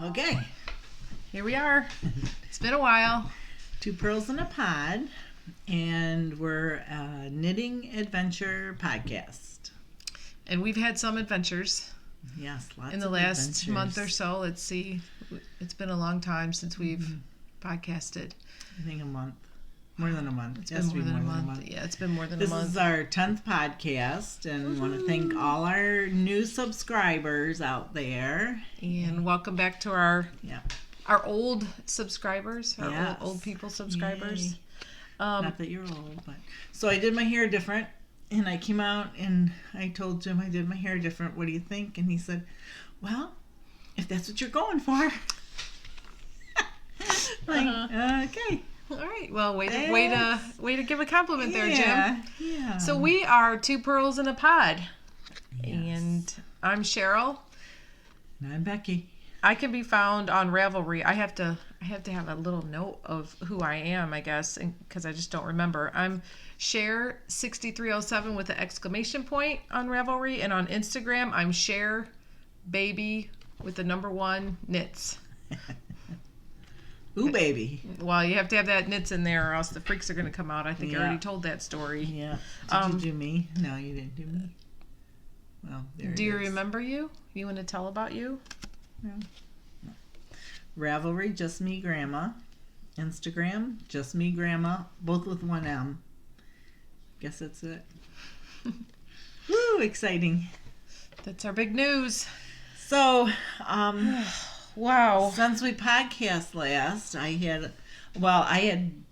Okay, Here we are. It's been a while. Two pearls in a pod, and we're a knitting adventure podcast. And we've had some adventures Yes, lots in the of last adventures. month or so. Let's see. It's been a long time since we've podcasted. I think a month. More than a month. It's It has been to more be than a month. Yeah, it's been more than a This month. is our 10th podcast, and we want to thank all our new subscribers out there. And welcome back to our Yeah. old subscribers, our Yes. old people subscribers. Yay. Not that you're old, but so I did my hair different, and I came out and I told Jim I did my hair different. What do you think? And he said, "Well, if that's what you're going for." Okay. All right. Well, way to give a compliment there, Jim. Yeah. So we are Two Pearls in a Pod, Yes. and I'm Cheryl. And I'm Becky. I can be found on Ravelry. I have to have a little note of who I am, I guess, because I just don't remember. I'm Cher6307 with an exclamation point on Ravelry, and on Instagram I'm Cher Baby with the number 1 knits. Ooh, baby. Well, you have to have that knits in there, or else the freaks are going to come out. I think I Yeah. already told that story. Yeah. Did you do me? No, you didn't do me. Well, there it Do you is. remember you? You want to tell about you? No. Ravelry, just me, grandma. Instagram, just me, grandma. Both with one M. Guess that's it. Woo, exciting. That's our big news. So, Wow. since we podcast last, I had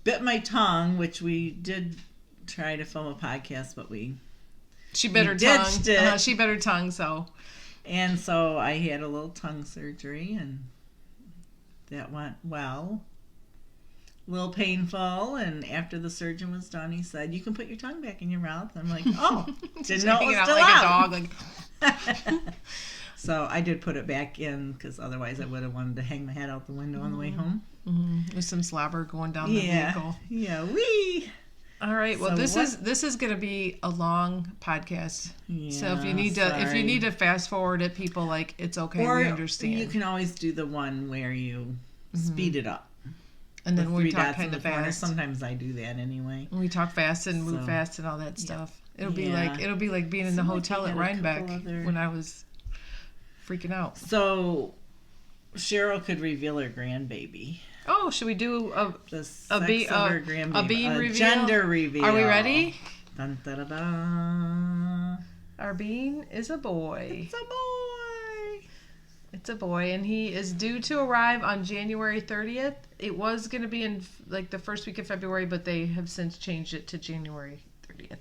bit my tongue, which we did try to film a podcast, but She bit her ditched tongue. it. She bit her tongue, so. and so I had a little tongue surgery, and that went well. A little painful, and after the surgeon was done, he said, "You can put your tongue back in your mouth." I'm like, "Oh, didn't know it was Hanging out still like out." a dog. Like, So I did put it back in, because otherwise I would have wanted to hang my head out the window on the way home. with some slobber going down the vehicle. Yeah, wee. All right. Well, So this is going to be a long podcast. Yeah, So if you need to fast forward it, people, like, it's okay. Or We understand. you can always do the one where you speed it up. and then With we 3 talk dots in kind the of corner. fast. Sometimes I do that anyway. We talk fast and move So, fast and all that stuff. It'll be yeah. like being in the Seemed like hotel we at had a Rhinebeck couple other- when I was freaking out. So Cheryl could reveal her grandbaby. Oh, should we do The sex a of her grandbaby. bean reveal? Gender reveal. Are we ready? Dun, da, da, da. Our bean is a boy. It's a boy. It's a boy, and he is due to arrive on January 30th. It was going to be in like the first week of February, but they have since changed it to January 30th.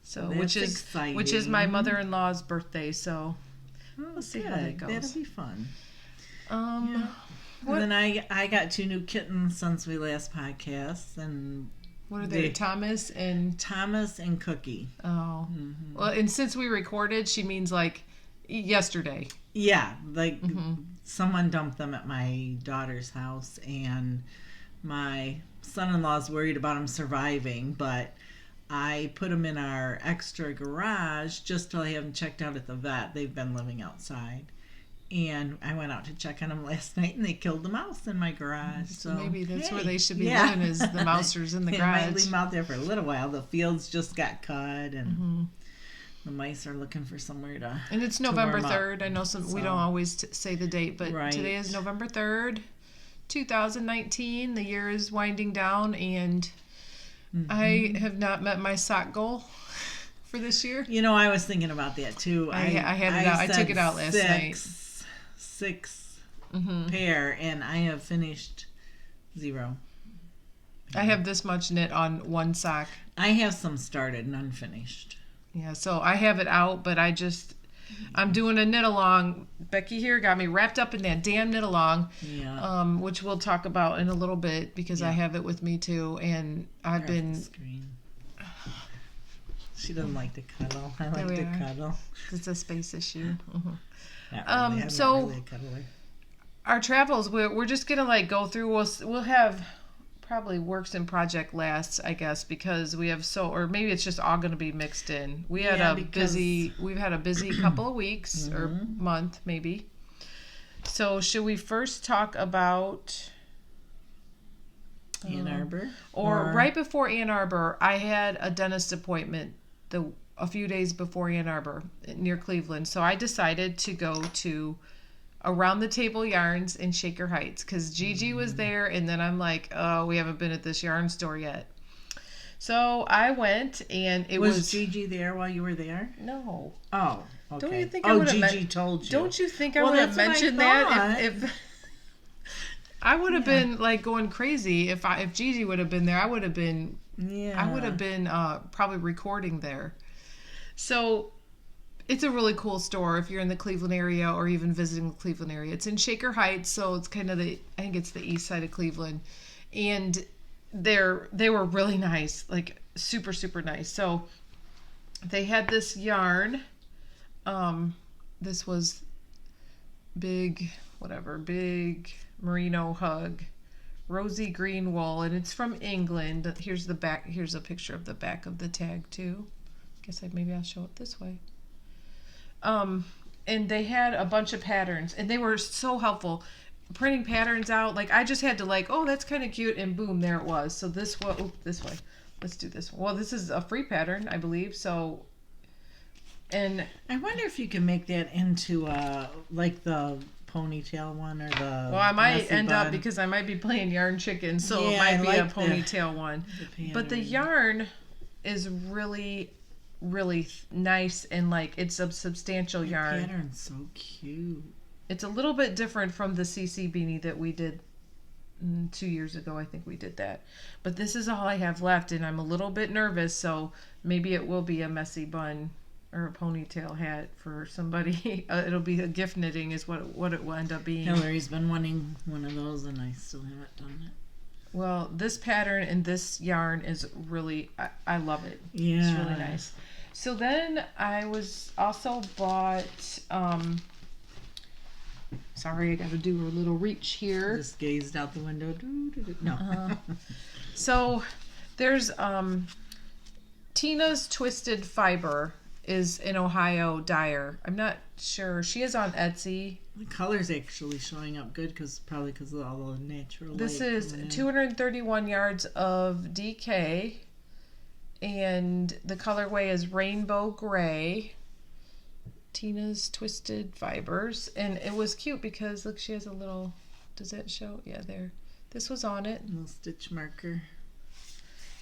So, That's which is my exciting. mother-in-law's birthday. So, Oh, we'll see good. how that goes. That'll be fun. yeah. And then I got 2 new kittens since we last podcast, and What are they? Thomas and Thomas and Cookie. oh, Mm-hmm. well, and since we recorded, she means like yesterday. Yeah, like someone dumped them at my daughter's house, and my son-in-law's worried about them surviving, but I put them in our extra garage just till I have them checked out at the vet. They've been living outside. And I went out to check on them last night, and they killed the mouse in my garage. So maybe that's where hey, they should be yeah. living, is the mousers in the They might garage. leave them out there for a little while. The fields just got cut, and the mice are looking for somewhere to. And it's to November warm up. 3rd. I know we don't always say the date, but Right. today is November 3rd, 2019. The year is winding down, and I have not met my sock goal for this year. You know, I was thinking about that too. I had it out. I took said it out last night. 6 pair, and I have finished 0. I have this much knit on one sock. I have some started, none finished. Yeah, so I have it out, but I'm doing a knit along. Becky here got me wrapped up in that damn knit along, Yeah. which we'll talk about in a little bit because I have it with me too, and I've They're off been. the screen. She doesn't like to cuddle. I There like we to are. cuddle. It's a space issue. Not really. I'm so- not really a cuddler. Our travels, we're just gonna like go through. We'll have probably works in project last, I guess, because we have or maybe it's just all gonna be mixed in. We've had a busy couple of weeks or month maybe. So should we first talk about Ann Arbor? Or right before Ann Arbor, I had a dentist appointment a few days before Ann Arbor near Cleveland. So I decided to go to Around the Table Yarns in Shaker Heights because Gigi was there, and then I'm like, oh, we haven't been at this yarn store yet. So I went, and it was Gigi there while you were there? No. Oh, okay. Don't you think I would have Gigi told you? Don't you think I would have mentioned that if I would have been like going crazy if Gigi would have been there? I would have been probably recording there. So it's a really cool store if you're in the Cleveland area or even visiting the Cleveland area. It's in Shaker Heights, so it's kind of I think it's the east side of Cleveland, and they were really nice, like super super nice. So they had this yarn. This was big merino hug, rosy green wool, and it's from England. Here's the back. Here's a picture of the back of the tag too. Maybe I'll show it this way. And they had a bunch of patterns, and they were so helpful printing patterns out. Like I just had to oh, that's kind of cute, and boom, there it was. So this way. Let's do this. Well, this is a free pattern, I believe. So, and I wonder if you can make that into like the ponytail one or the. Well, I might end up because I might be playing yarn chicken, so it might be a ponytail one. But the yarn is really nice, and it's a substantial yarn. The pattern's so cute. It's a little bit different from the CC beanie that we did 2 years ago. I think we did that. But this is all I have left, and I'm a little bit nervous, so maybe it will be a messy bun or a ponytail hat for somebody. It'll be a gift knitting is what it will end up being. Hillary's been wanting one of those, and I still haven't done it. Well, this pattern and this yarn is really, I love it. Yeah. It's really nice. So then I also bought, sorry, I got to do a little reach here. Just gazed out the window. No. So there's Tina's Twisted Fiber is an Ohio dyer. I'm not sure. She is on Etsy. The color's actually showing up good probably because of all the natural This light is 231 yards of DK, and the colorway is Rainbow Gray. Tina's Twisted Fibers, and it was cute because look, she has a little. Does that show? Yeah, there. This was on it. A little stitch marker.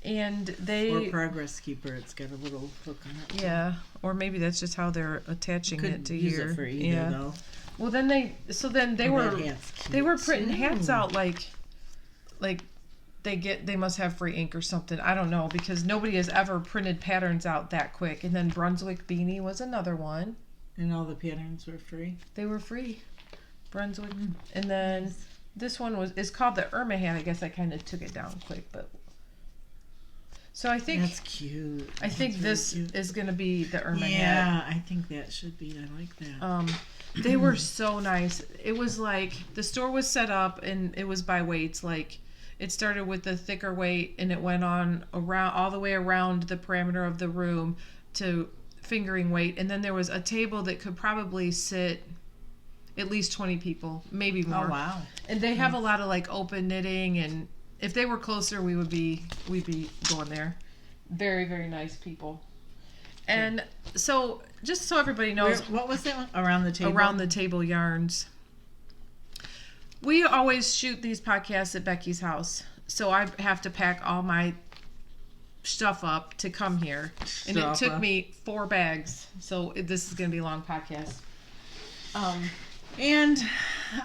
And or progress keeper. It's got a little hook on it. Yeah, or maybe that's just how they're attaching it to here. It for either, though. Well, then they were printing hats out like they must have free ink or something. I don't know, because nobody has ever printed patterns out that quick. And then Brunswick Beanie was another one. And all the patterns were free. They were free. Brunswick, and then this one is called the Irma hat. I guess I kind of took it down quick, but. So I think that's cute. I think this is going to be the Irma hat. Yeah, I think that should be. I like that. They were so nice. It was like the store was set up and it was by weights. Like it started with the thicker weight and it went on around all the way around the perimeter of the room to fingering weight, and then there was a table that could probably sit at least 20 people, maybe more. Oh wow! And they have a lot of open knitting, and if they were closer, we'd be going there. Very, very nice people. And so, just so everybody knows, what was that one? Around the Table? Around the Table Yarns. We always shoot these podcasts at Becky's house, so I have to pack all my stuff up to come here. And it took me 4 bags, so this is going to be a long podcast. And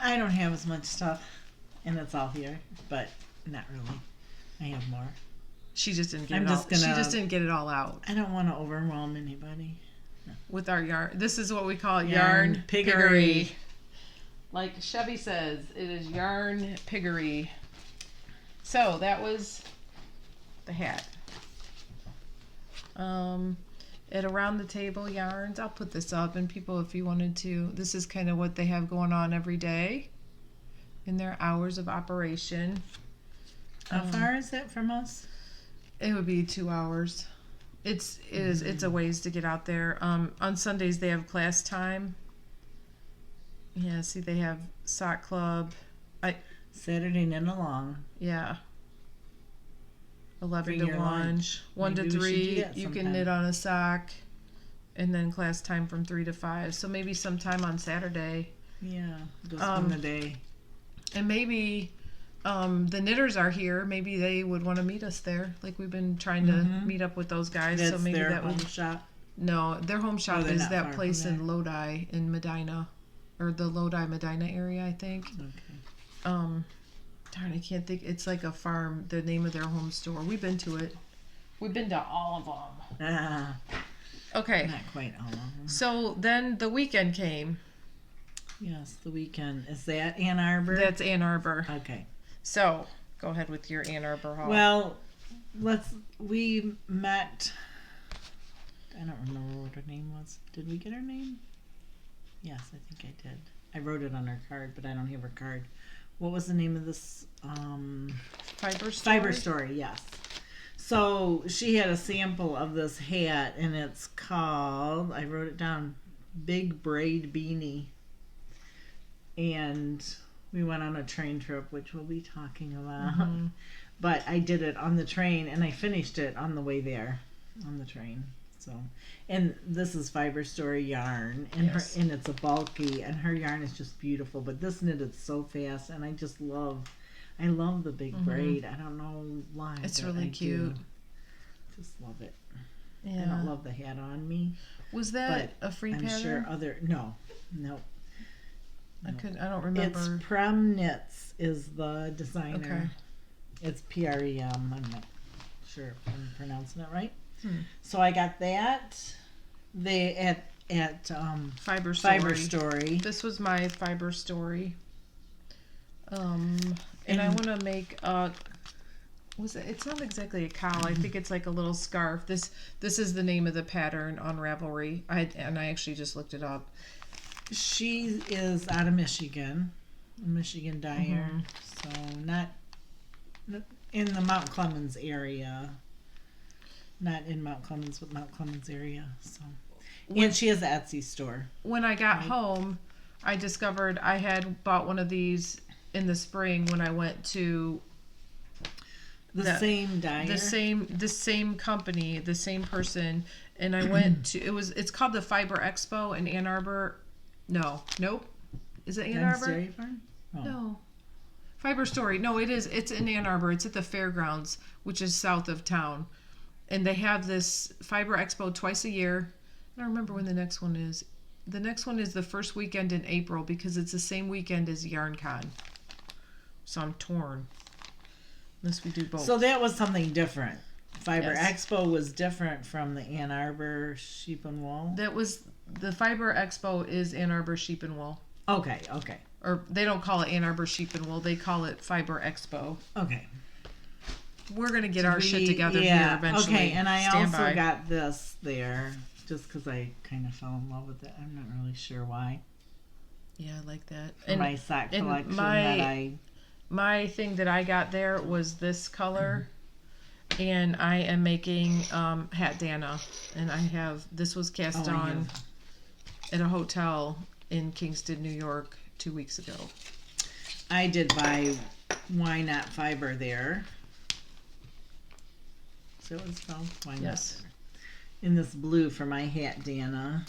I don't have as much stuff, and it's all here, but... Not really. I have more. She just didn't get She just didn't get it all out. I don't want to overwhelm anybody. No. With our yarn. This is what we call yarn piggery. Like Chevy says, it is yarn piggery. So that was the hat. At Around the Table Yarns. I'll put this up, and people, if you wanted to, this is kind of what they have going on every day in their hours of operation. How far is it from us? It would be 2 hours. It's a ways to get out there. On Sundays they have class time, Yeah, see, they have sock club. Saturday knit along. Yeah. 11 Bring to your 1. lunch. 1 Maybe to we should do 3, that you sometime. can knit on a sock. And then class time from 3 to 5. So maybe sometime on Saturday. Yeah, just spend the day. And maybe the knitters are here. Maybe they would want to meet us there. Like we've been trying to meet up with those guys. That's so maybe their that home would shop. No, their home shop they're is not that far place from in Lodi in Medina, or the Lodi Medina area, I think. Okay. Darn, I can't think. It's like a farm. The name of their home store. We've been to it. We've been to all of them. Okay. Not quite all of them. So then the weekend came. Yes, the weekend. Is that Ann Arbor? That's Ann Arbor. Okay. So go ahead with your Ann Arbor haul. Well, we met. I don't remember what her name was. Did we get her name? Yes, I think I did. I wrote it on her card, but I don't have her card. What was the name of this? Fiber Story? Fiber Story, yes. So she had a sample of this hat, and it's called, I wrote it down, Big Braid Beanie. And we went on a train trip, which we'll be talking about. But I did it on the train, and I finished it on the way there on the train. So, and this is Fiber Story yarn, and and it's a bulky, and her yarn is just beautiful. But this knitted so fast, and I love the big braid. I don't know why. It's really cute. Just love it. Yeah. I don't love the hat on me. Was that a free pattern? I'm sure no. I don't remember. It's Prem Knits is the designer. Okay. It's PREM. I'm not sure if I'm pronouncing it right. So I got that. They at Fiber Story. Fiber Story. This was my Fiber Story. And I want to make it's not exactly a cowl. I think it's like a little scarf. This is the name of the pattern on Ravelry. I actually just looked it up. She is out of Michigan, a Michigan dyer. So not in the Mount Clemens area. Not in Mount Clemens, but Mount Clemens area. So, and she has an Etsy store. When I got home, I discovered I had bought one of these in the spring when I went to the same dyer, the same company, the same person, and I went to it's called the Fiber Expo in Ann Arbor. Nope. Is it Ann Arbor? Dairy Farm? Oh. No. Fiber Story. No, it is. It's in Ann Arbor. It's at the fairgrounds, which is south of town. And they have this Fiber Expo twice a year. I don't remember when the next one is. The next one is the first weekend in April because it's the same weekend as YarnCon. So I'm torn. Unless we do both. So that was something different. Fiber Expo was different from the Ann Arbor Sheep and Wool. That was the Fiber Expo is Ann Arbor Sheep and Wool. Okay. Or they don't call it Ann Arbor Sheep and Wool. They call it Fiber Expo. Okay. We're going to get our shit together here eventually. Okay, and I also got this there just because I kind of fell in love with it. I'm not really sure why. Yeah, I like that. For my sock collection my thing that I got there was this color. And I am making Hat Dana. And this was cast on at a hotel in Kingston, New York 2 weeks ago. I did buy Why Not Fiber there. So it's called Why Not Fiber. In this blue for my Hat Dana.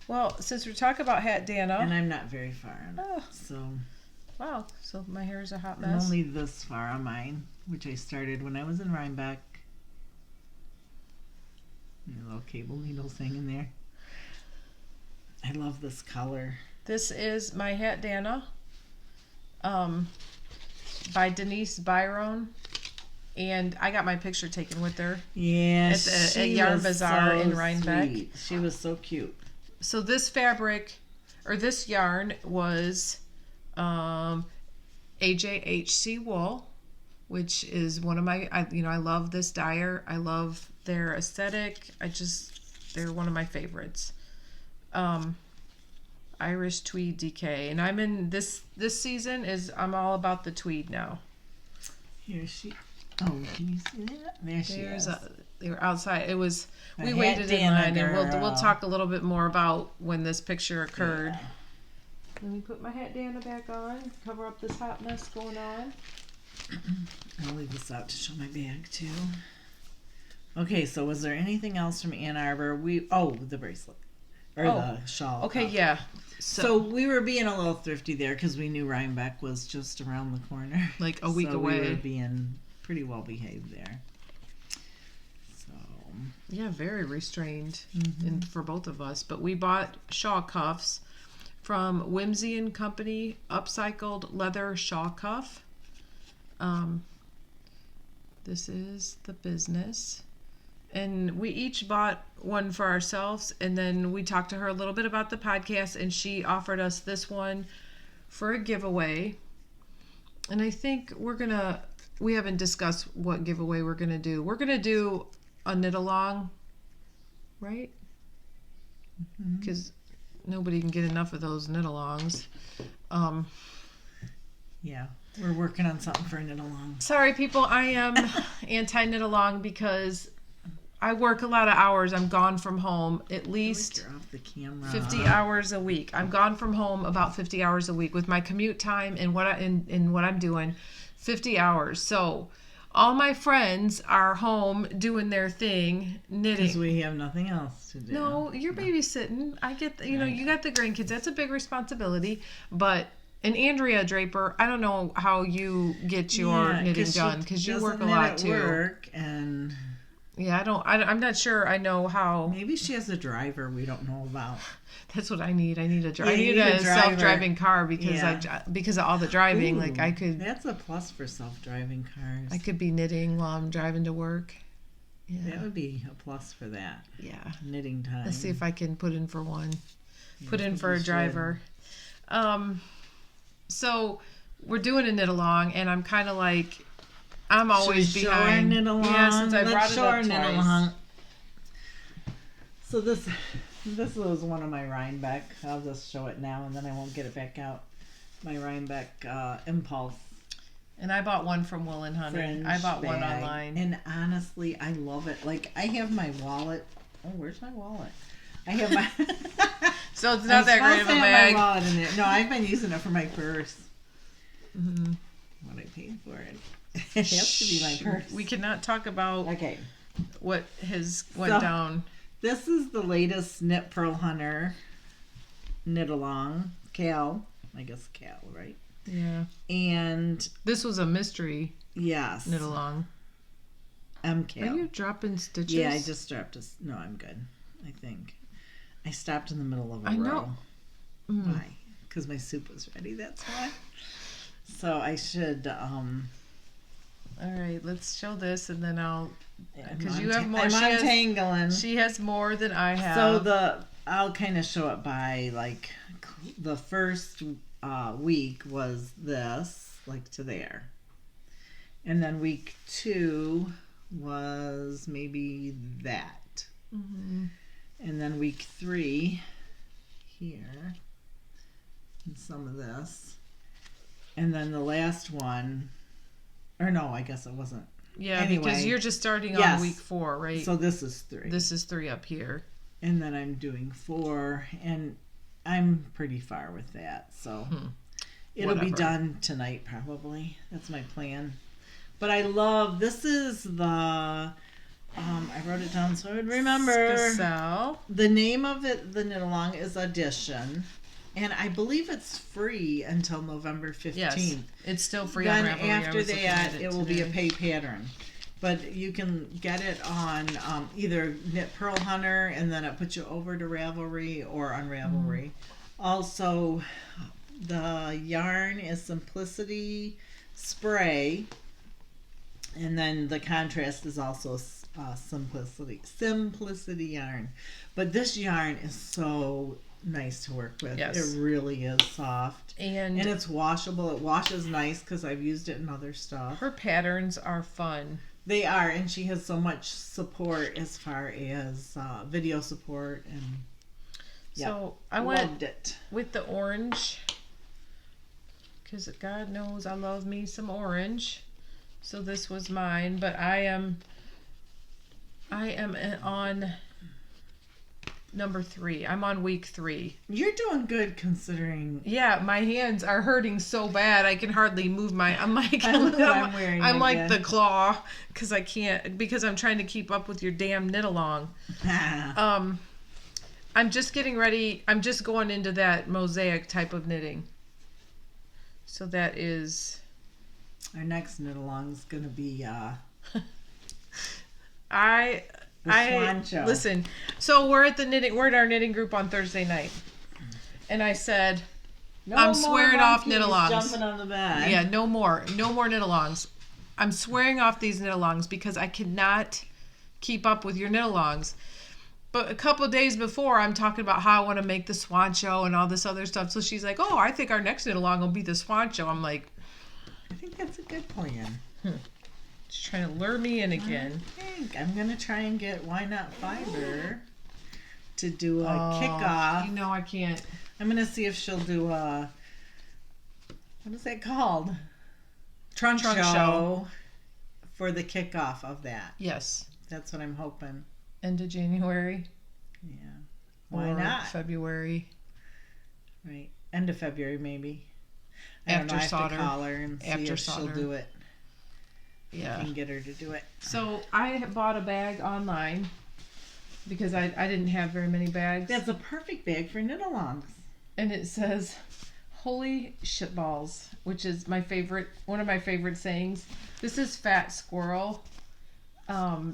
Well, since we're talking about Hat Dana. And I'm not very far on it. So. Wow. So my hair is a hot mess. I'm only this far on mine, which I started when I was in Rhinebeck. A little cable needles hanging there. I love this color. This is my Hat Dana by Denise Byron. And I got my picture taken with her. Yeah, at Yarn Bazaar in Rhinebeck. Sweet. She was so cute. So this fabric, or this yarn, was AJHC wool, which is one of my. I love this dyer. I love their aesthetic. They're one of my favorites. Irish Tweed DK, and I'm in this season I'm all about the tweed now. Here she. Oh, can you see that? There she is. They were outside. It was. We waited in line, and we'll talk a little bit more about when this picture occurred. Let me put my hat Dana back on. Cover up this hot mess going on. I'll leave this out to show my bag too. Okay, so was there anything else from Ann Arbor? The bracelet. Or the shawl. Okay, cuff. Yeah. So we were being a little thrifty there because we knew Rhinebeck was just around the corner. Like a week away. We were being pretty well behaved there. So. Yeah, very restrained for both of us. But we bought shawl cuffs from Whimsy and Company, upcycled leather shawl cuff. This is the business. And we each bought one for ourselves, and then we talked to her a little bit about the podcast, and she offered us this one for a giveaway. And I think we haven't discussed what giveaway we're going to do. We're going to do a knit along, right? Because nobody can get enough of those knit alongs. Yeah. We're working on something for a knit along. Sorry, people. I am anti-knit along because I work a lot of hours. I'm gone from home at least you're off the camera. 50 hours a week. I'm gone from home about 50 hours a week with my commute time and what I'm doing. 50 hours. So all my friends are home doing their thing, knitting. Because we have nothing else to do. No, you're babysitting. I get, you got the grandkids. That's a big responsibility. And Andrea Draper, I don't know how you get your knitting done because you work a lot too. Work and yeah, I'm not sure I know how. Maybe she has a driver we don't know about. That's what I need. I need a driver. I need a self-driving car because of all the driving. Ooh, I could. That's a plus for self-driving cars. I could be knitting while I'm driving to work. Yeah. That would be a plus for that. Yeah. Knitting time. Let's see if I can put in for one. Put in for a driver. So we're doing a knit along, and I'm kind of like, I'm always behind. Knit along? Yeah, since I brought it up twice. Along. So this was one of my Rhinebeck. I'll just show it now, and then I won't get it back out. My Rhinebeck Impulse. And I bought one from Will and Honey. I bought one online. And honestly, I love it. Like, I have my wallet. Oh, where's my wallet? I have my... So it's not that great of a bag. My wallet in there. No, I've been using it for my purse. What I paid for it. It has to be my purse. We cannot talk about what went down. This is the latest Knit Purl Hunter knit along. Cal. I guess Cal, right? Yeah. And this was a mystery. Yes. Knit along. MK. Are you dropping stitches? Yeah, I just dropped no, I'm good. I think. I stopped in the middle of a row. Know. Why? Because my soup was ready, that's why. So I should all right, let's show this and then I'll because you have more. I'm untangling. She has more than I have. So I'll kind of show it by like the first week was this, like to there. And then week 2 was maybe that. And then week 3 here. And some of this. And then the last one, or no, I guess it wasn't. Yeah, anyway, because you're just starting on week 4, right? So this is 3. This is 3 up here. And then I'm doing 4, and I'm pretty far with that. So it'll be done tonight probably. That's my plan. But I love, this is the, I wrote it down so I would remember. Skacel. The name of it, the knit along, is Audition. And I believe it's free until November 15th. Yes, it's still free then on Ravelry. After that, it will be a pay pattern. But you can get it on either Knit Purl Hunter, and then it puts you over to Ravelry, or on Ravelry. Also, the yarn is Simplicity Spray, and then the contrast is also Simplicity yarn. But this yarn is so nice to work with. Yes. It really is soft. And it's washable. It washes nice because I've used it in other stuff. Her patterns are fun. They are, and she has so much support as far as video support. And so I went with the orange because God knows I love me some orange. So this was mine, but I am on number 3. I'm on week 3. You're doing good considering. Yeah, my hands are hurting so bad I can hardly move my. I'm like I'm like the claw because I can't because I'm trying to keep up with your damn knit along. I'm just getting ready. I'm just going into that mosaic type of knitting. So that is our next knit along is gonna be listen. So we're at our knitting group on Thursday night, and I said, I'm swearing off knit alongs. Jumping on the bed. Yeah, no more knit alongs. I'm swearing off these knit alongs because I cannot keep up with your knit alongs. But a couple of days before, I'm talking about how I want to make the swan show and all this other stuff. So she's like, "Oh, I think our next knit along will be the swan show." I'm like, I think that's a good plan. She's trying to lure me in again. I think I'm gonna try and get Why Not Fiber to do a kickoff. You know I can't. I'm gonna see if she'll do a what is that called? Trunk show for the kickoff of that. Yes, that's what I'm hoping. End of January. Yeah. Why not? February. Right. End of February maybe. After I have solder. to call her and see if she'll do it. Yeah. I can get her to do it. So I bought a bag online because I didn't have very many bags. That's a perfect bag for knit alongs. And it says holy shitballs, which is one of my favorite sayings. This is Fat Squirrel.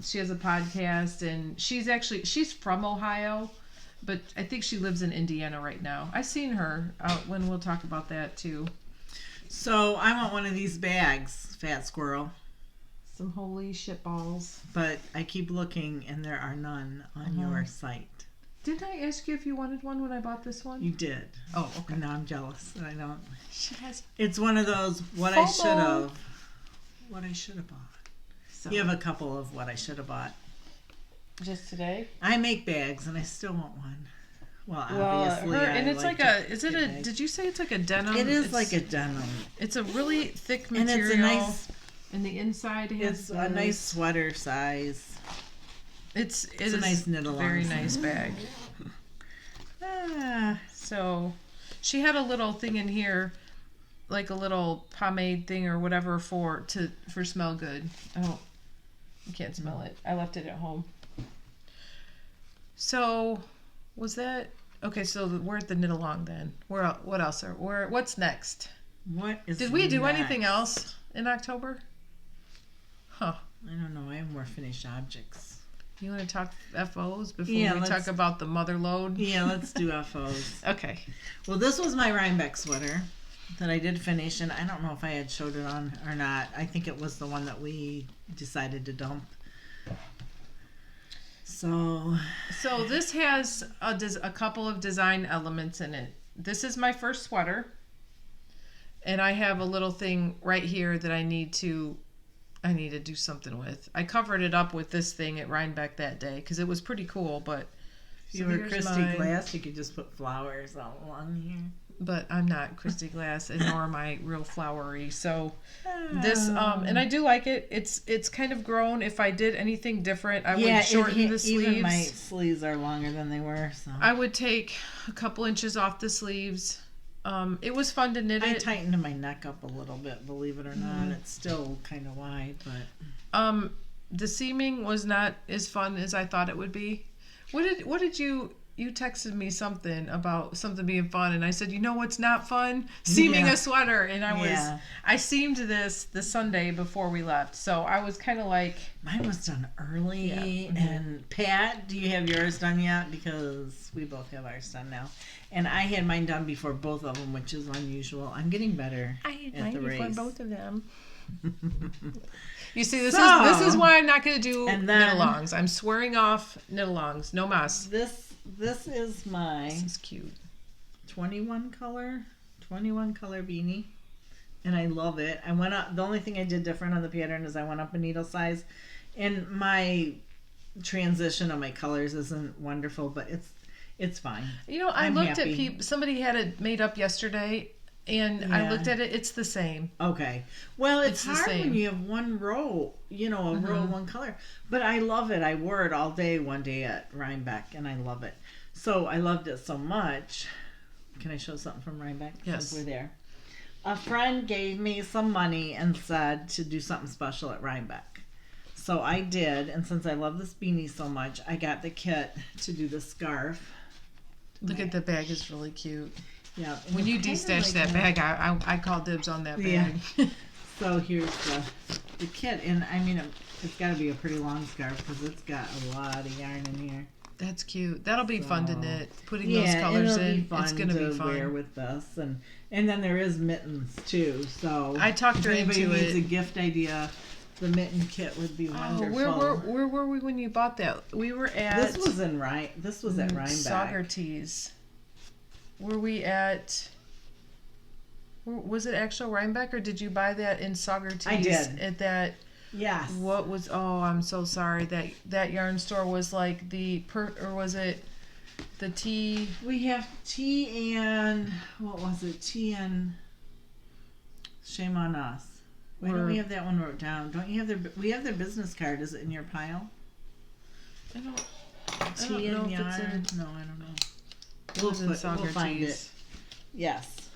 She has a podcast and she's from Ohio, but I think she lives in Indiana right now. I've seen her out when we'll talk about that too. So I want one of these bags, Fat Squirrel. Some holy shitballs. But I keep looking and there are none on your site. Didn't I ask you if you wanted one when I bought this one? You did. Oh, okay. Now I'm jealous that I don't. She has. It's one of those what I should have bought. So. You have a couple of what I should have bought. Just today? I make bags and I still want one. Well, obviously. And it's did you say it's like a denim? It is like a denim. It's a really thick material. And it's a nice. And the inside has a nice sweater size. It's a nice knit along. Very nice bag. So she had a little thing in here, like a little pomade thing or whatever for smell good. I can't smell it. I left it at home. So was that okay? So we're at the knit along then. What else what's next? Did we do anything else in October? Huh. I don't know. I have more finished objects. You want to talk FOs before we talk about the mother load? Yeah, let's do FOs. Okay. Well, this was my Rhinebeck sweater that I did finish, and I don't know if I had showed it on or not. I think it was the one that we decided to dump. So this has a couple of design elements in it. This is my first sweater, and I have a little thing right here that I need to do something with. I covered it up with this thing at Rhinebeck that day because it was pretty cool, but if you were Christy Glass, you could just put flowers all along here. But I'm not Christy Glass, and nor am I real flowery. So this, and I do like it. It's kind of grown. If I did anything different, I would shorten the sleeves. Even my sleeves are longer than they were. So I would take a couple inches off the sleeves. It was fun to knit it. I tightened my neck up a little bit, believe it or not. It's still kind of wide, but the seaming was not as fun as I thought it would be. What did you texted me something about something being fun, and I said, you know what's not fun? Seaming a sweater. And I seamed this the Sunday before we left, so I was kind of like, mine was done early. And Pat, do you have yours done yet? Because we both have ours done now. And I had mine done before both of them, which is unusual. I'm getting better. I had mine before both of them. You see, this is why I'm not going to do knit-alongs. I'm swearing off knit-alongs. No mas. This is my. This is cute. 21 color beanie, and I love it. I went up. The only thing I did different on the pattern is I went up a needle size, and my transition of my colors isn't wonderful, but it's fine. You know, I looked at people. Somebody had it made up yesterday, and I looked at it. It's the same. Okay. Well, it's hard when you have one row. You know, a row of one color. But I love it. I wore it all day one day at Rhinebeck, and I love it. So I loved it so much. Can I show something from Rhinebeck? Yes. Since we're there. A friend gave me some money and said to do something special at Rhinebeck. So I did, and since I love this beanie so much, I got the kit to do the scarf. Look at the bag, is really cute. Yeah. When you destashed that bag, I called dibs on that bag. Yeah. So here's the kit, and I mean it's got to be a pretty long scarf because it's got a lot of yarn in here. That's cute. That'll be fun to knit. Putting those colors in, it's gonna be fun. Wear with this, and then there is mittens too. So I talked her into it. If anybody needs a gift idea, the mitten kit would be wonderful. Where were we when you bought that? We were at. This was at Rhinebeck. Saugerties. Were we at? Was it actual Rhinebeck, or did you buy that in Saugerties? I did. At that. Yes. What was? Oh, I'm so sorry. That yarn store was like or was it the tea? We have tea and what was it? Tea and shame on us. Why don't we have that one wrote down? Don't you have we have their business card? Is it in your pile? I don't know if it's in. No, I don't know. We'll find it. Yes.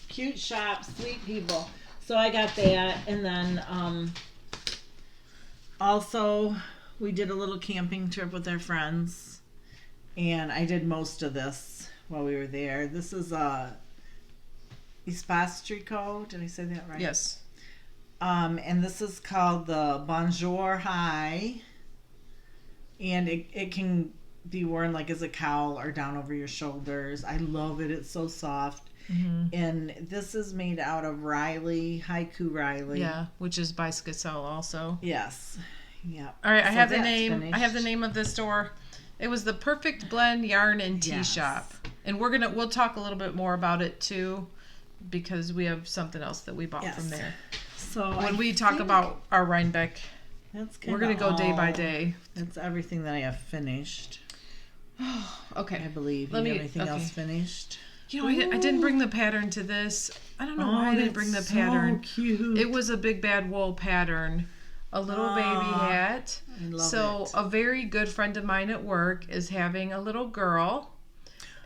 Cute shop, sweet people. So I got that, and then also we did a little camping trip with our friends, and I did most of this while we were there. This is Espastrico. Did I say that right? Yes. And this is called the Bonjour High, and it can be worn like as a cowl or down over your shoulders. I love it. It's so soft. Mm-hmm. And this is made out of Haiku Riley. Yeah, which is by Skissel also. Yes. Yeah. All right, I have the name. Finished. I have the name of the store. It was the Perfect Blend Yarn and Tea Shop, and we'll talk a little bit more about it too, because we have something else that we bought from there. So when we talk about our Rhinebeck, we're gonna go day by day. That's everything that I have finished. Okay. I believe. You have anything else finished? You know, I didn't bring the pattern to this. I don't know why I didn't bring the pattern. So cute. It was a Big Bad Wool pattern. A little baby hat. I love it. A very good friend of mine at work is having a little girl.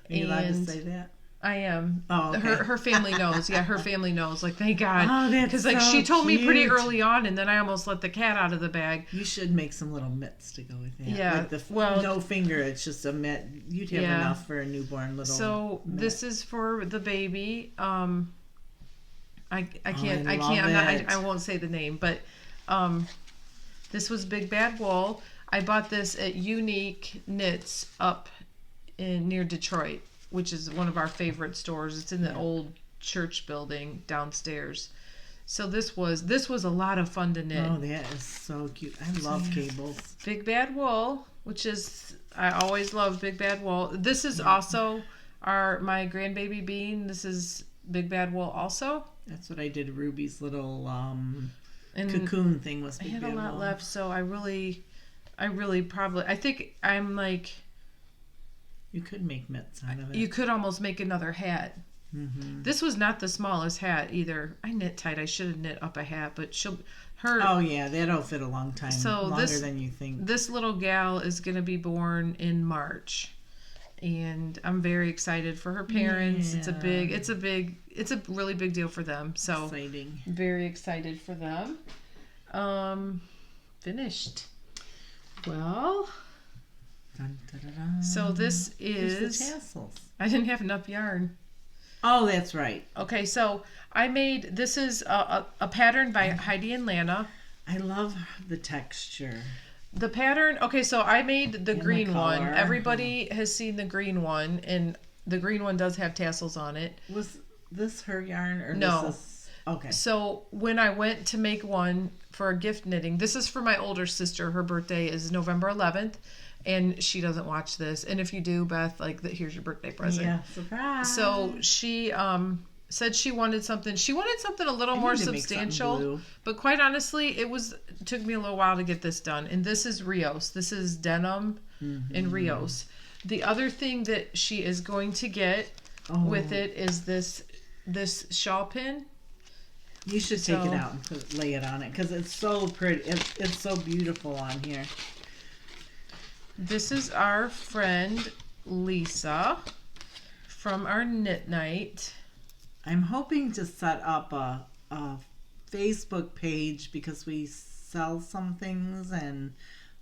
Are you allowed to say that? I am. Oh, okay. Her family knows. Yeah, her family knows. Like, thank God. Oh, that's because like she told me pretty early on, and then I almost let the cat out of the bag. You should make some little mitts to go with that. Yeah. Like no finger. It's just a mitt. You'd have enough for a newborn little. So mitt. This is for the baby. I can't. I won't say the name, but this was Big Bad Wool. I bought this at Unique Knits up near Detroit, which is one of our favorite stores. It's in the old church building downstairs. So this was a lot of fun to knit. Oh, that is so cute. I love cables. Big Bad Wool, which is, I always love Big Bad Wool. This is also my grandbaby Bean. This is Big Bad Wool also. That's what I did. Ruby's little cocoon thing was Big Bad Wool. I had a lot left, so I think I'm like... You could make mitts out of it. You could almost make another hat. Mm-hmm. This was not the smallest hat either. I knit tight. I should have knit up a hat, but Oh yeah, that'll fit a long time. So longer than you think. This little gal is going to be born in March, and I'm very excited for her parents. Yeah. It's a really big deal for them. So exciting. Very excited for them. Finished. Well. Dun, dun, dun, dun. So this is the tassels. I didn't have enough yarn. Oh, that's right. Okay, so this is a pattern by Heidi and Lana. I love the texture. The pattern, okay, so I made the green one. Everybody has seen the green one, and the green one does have tassels on it. Was this her yarn or no? This is... Okay. So when I went to make one for a gift knitting, this is for my older sister. Her birthday is November 11th. And she doesn't watch this. And if you do, Beth, here's your birthday present. Yeah, surprise. So she said she wanted something. She wanted something a little more substantial. But quite honestly, took me a little while to get this done. And this is Rios. This is denim in Rios. The other thing that she is going to get with it is this shawl pin. You should take it out and lay it on it because it's so pretty. It's so beautiful on here. This is our friend Lisa from our knit night. I'm hoping to set up a Facebook page because we sell some things, and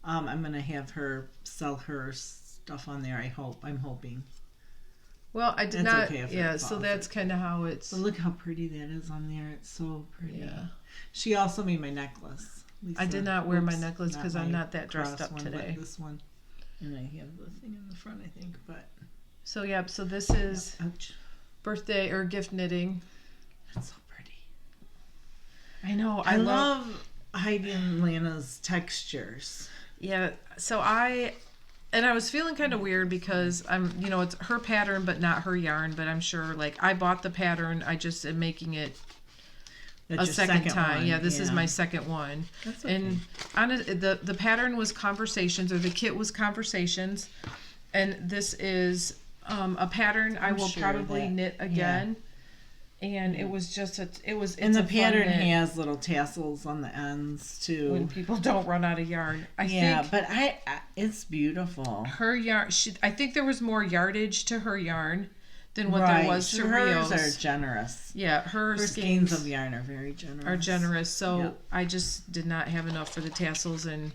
I'm going to have her sell her stuff on there. I'm hoping. Well, I did that's not. Okay yeah, so that's kind of how it's. But look how pretty that is on there. It's so pretty. Yeah. She also made my necklace. Lisa. I did not wear my necklace because I'm not that dressed up today. But this one, and I have the thing in the front, I think. But so so this is birthday or gift knitting. That's so pretty. I know. I love Heidi and Lana's textures. Yeah. So I was feeling kind of weird because it's her pattern but not her yarn. But I'm sure, like, I bought the pattern. I just am making it a second time. One. Yeah, this is my second one. That's okay. And the pattern was Conversations, or the kit was Conversations, and this is a pattern I will probably knit again. Yeah. And it was just and the pattern has little tassels on the ends too. When people don't run out of yarn, I think. But it's beautiful. Her yarn. I think there was more yardage to her yarn than what there was to Rio's. Hers are generous. Yeah, her skeins of yarn are very generous. So I just did not have enough for the tassels, and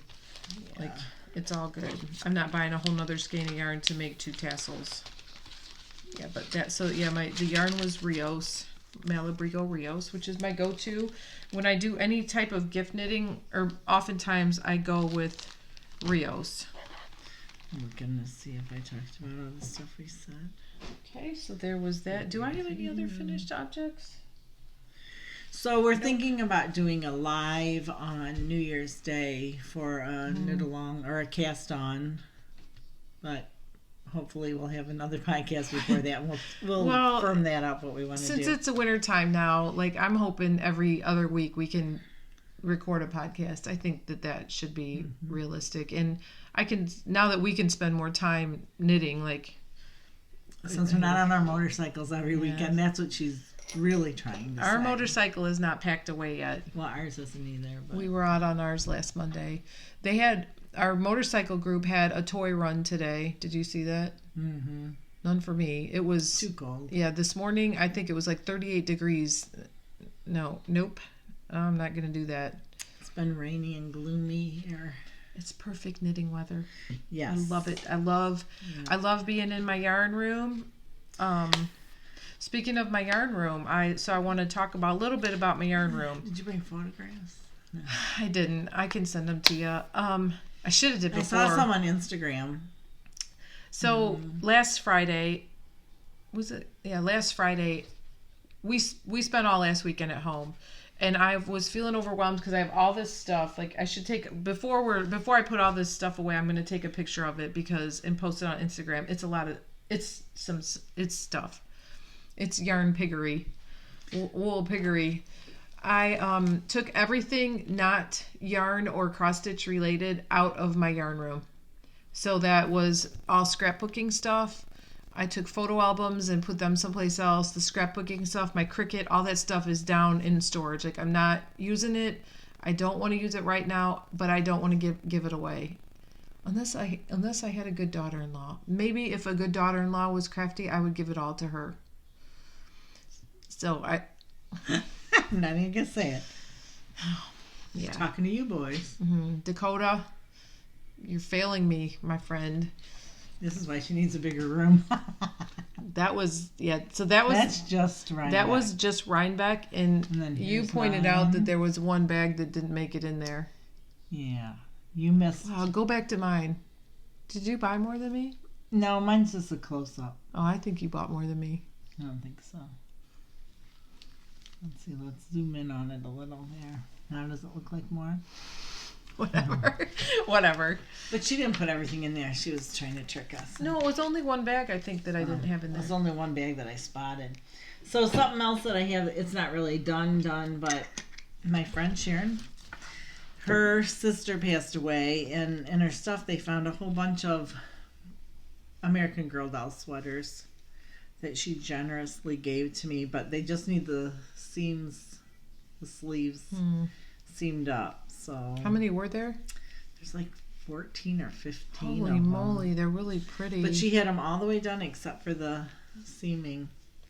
it's all good. I'm not buying a whole nother skein of yarn to make 2 tassels. Yeah, but the yarn was Rio's. Malabrigo Rios, which is my go-to when I do any type of gift knitting, or oftentimes I go with Rios. I'm gonna see if I talked about all the stuff we said. Okay, so there was that. Do I have any other finished objects? So we're thinking about doing a live on New Year's Day for a knit along or a cast on, but hopefully we'll have another podcast before that. We'll firm that up, what we want to do. Since it's a winter time now, like, I'm hoping every other week we can record a podcast. I think that should be realistic. And now that we can spend more time knitting, like... Since we're not on our motorcycles every weekend, that's what she's really trying to say. Our motorcycle is not packed away yet. Well, ours isn't either. But... We were out on ours last Monday. Our motorcycle group had a toy run today. Did you see that? Mm-hmm. None for me. It was too cold. Yeah, this morning I think it was like 38 degrees. Nope. I'm not going to do that. It's been rainy and gloomy here. It's perfect knitting weather. Yes. I love it. I love being in my yarn room. Speaking of my yarn room, I want to talk a little bit about my yarn room. Did you bring photographs? No. I didn't. I can send them to you. I should have did before. I saw some on Instagram. So last Friday, was it? Yeah, last Friday, we spent all last weekend at home, and I was feeling overwhelmed because I have all this stuff. Like, I should take before I put all this stuff away, I'm going to take a picture of it and post it on Instagram. It's stuff. It's yarn piggery, wool piggery. I took everything not yarn or cross stitch related out of my yarn room. So that was all scrapbooking stuff. I took photo albums and put them someplace else. The scrapbooking stuff, my Cricut, all that stuff is down in storage. Like, I'm not using it. I don't want to use it right now, but I don't want to give it away. Unless I had a good daughter-in-law. Maybe if a good daughter-in-law was crafty, I would give it all to her. So I'm not even gonna say it. Yeah. Talking to you boys. Mm-hmm. Dakota, you're failing me, my friend. This is why she needs a bigger room. That's just Rhinebeck. That was just Rhinebeck, and you pointed out that there was one bag that didn't make it in there. Yeah, you missed. Wow, go back to mine. Did you buy more than me? No, mine's just a close-up. Oh, I think you bought more than me. I don't think so. Let's see, let's zoom in on it a little there. Now does it look like more? Whatever. But she didn't put everything in there. She was trying to trick us. No, it was only one bag, I think, that I didn't have in there. It was only one bag that I spotted. So something else that I have, it's not really done, but my friend Sharon, her sister passed away, and in her stuff they found a whole bunch of American Girl doll sweaters that she generously gave to me, but they just need the sleeves seamed up. So how many were there? There's like 14 or 15 Holy moly, they're really pretty. But she had them all the way done except for the seaming.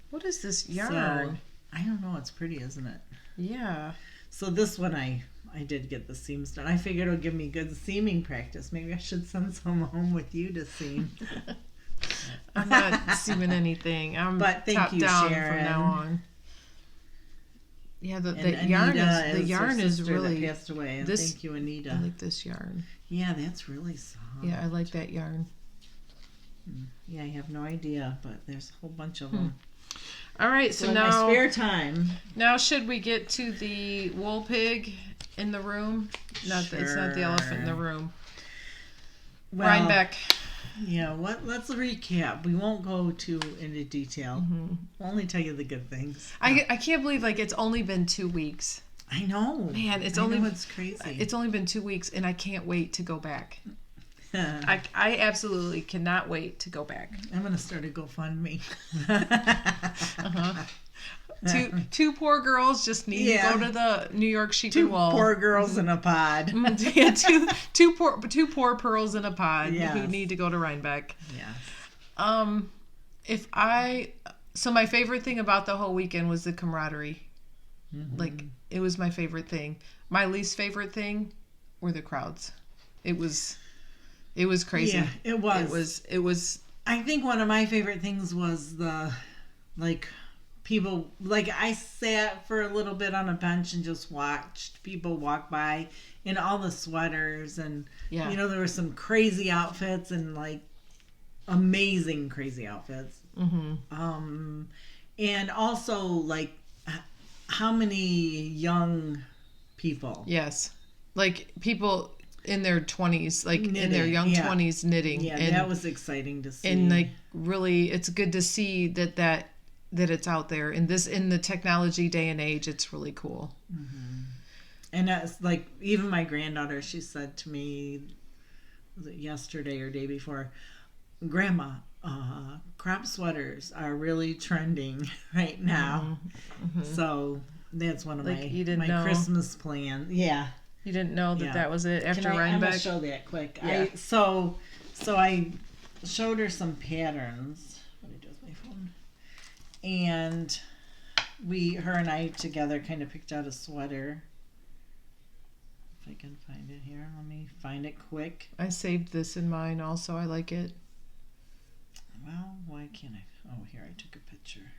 What is this yarn? So, I don't know. It's pretty, isn't it? Yeah. So this one I did get the seams done. I figured it would give me good seaming practice. Maybe I should send some home with you to seam. I'm not seaming anything. I'm but thank top you, down Sharon. from now on. Yeah, the Anita yarn is really that passed away. And thank you, Anita. I like this yarn. Yeah, that's really soft. Yeah, I like that yarn. Yeah, you have no idea, but there's a whole bunch of them. All right, so in now my spare time. Now should we get to the wool pig in the room? It's not the elephant in the room. Well, Rhinebeck. Yeah, let's recap. We won't go too into detail. We'll only tell you the good things. I can't believe it's only been 2 weeks. I know. Man, it's crazy. It's only been 2 weeks and I can't wait to go back. I absolutely cannot wait to go back. I'm going to start a GoFundMe. Two poor girls just need to go to the New York Sheep and Wool. Two poor girls in a pod. Yeah, two poor pearls in a pod who need to go to Rhinebeck. Yes. So my favorite thing about the whole weekend was the camaraderie. Like, it was my favorite thing. My least favorite thing were the crowds. It was crazy. Yeah, it was. It was. I think one of my favorite things was the, people, I sat for a little bit on a bench and just watched people walk by in all the sweaters and, there were some crazy outfits and, amazing crazy outfits. And also, how many young people. Yes. People in their 20s, knitting, in their young 20s knitting. Yeah, and that was exciting to see. And really, it's good to see that it's out there. And in the technology day and age, it's really cool. And that's even my granddaughter, she said to me, was it yesterday or day before, Grandma, crop sweaters are really trending right now. So that's one of my Christmas plans. Yeah. You didn't know that was it after Rhinebeck? I'm going to show that quick. Yeah. So I showed her some patterns. What did I do with my phone? And her and I together kind of picked out a sweater. If I can find it here. Let me find it quick. I saved this in mine also. I like it. Well, why can't I? Oh, here, I took a picture.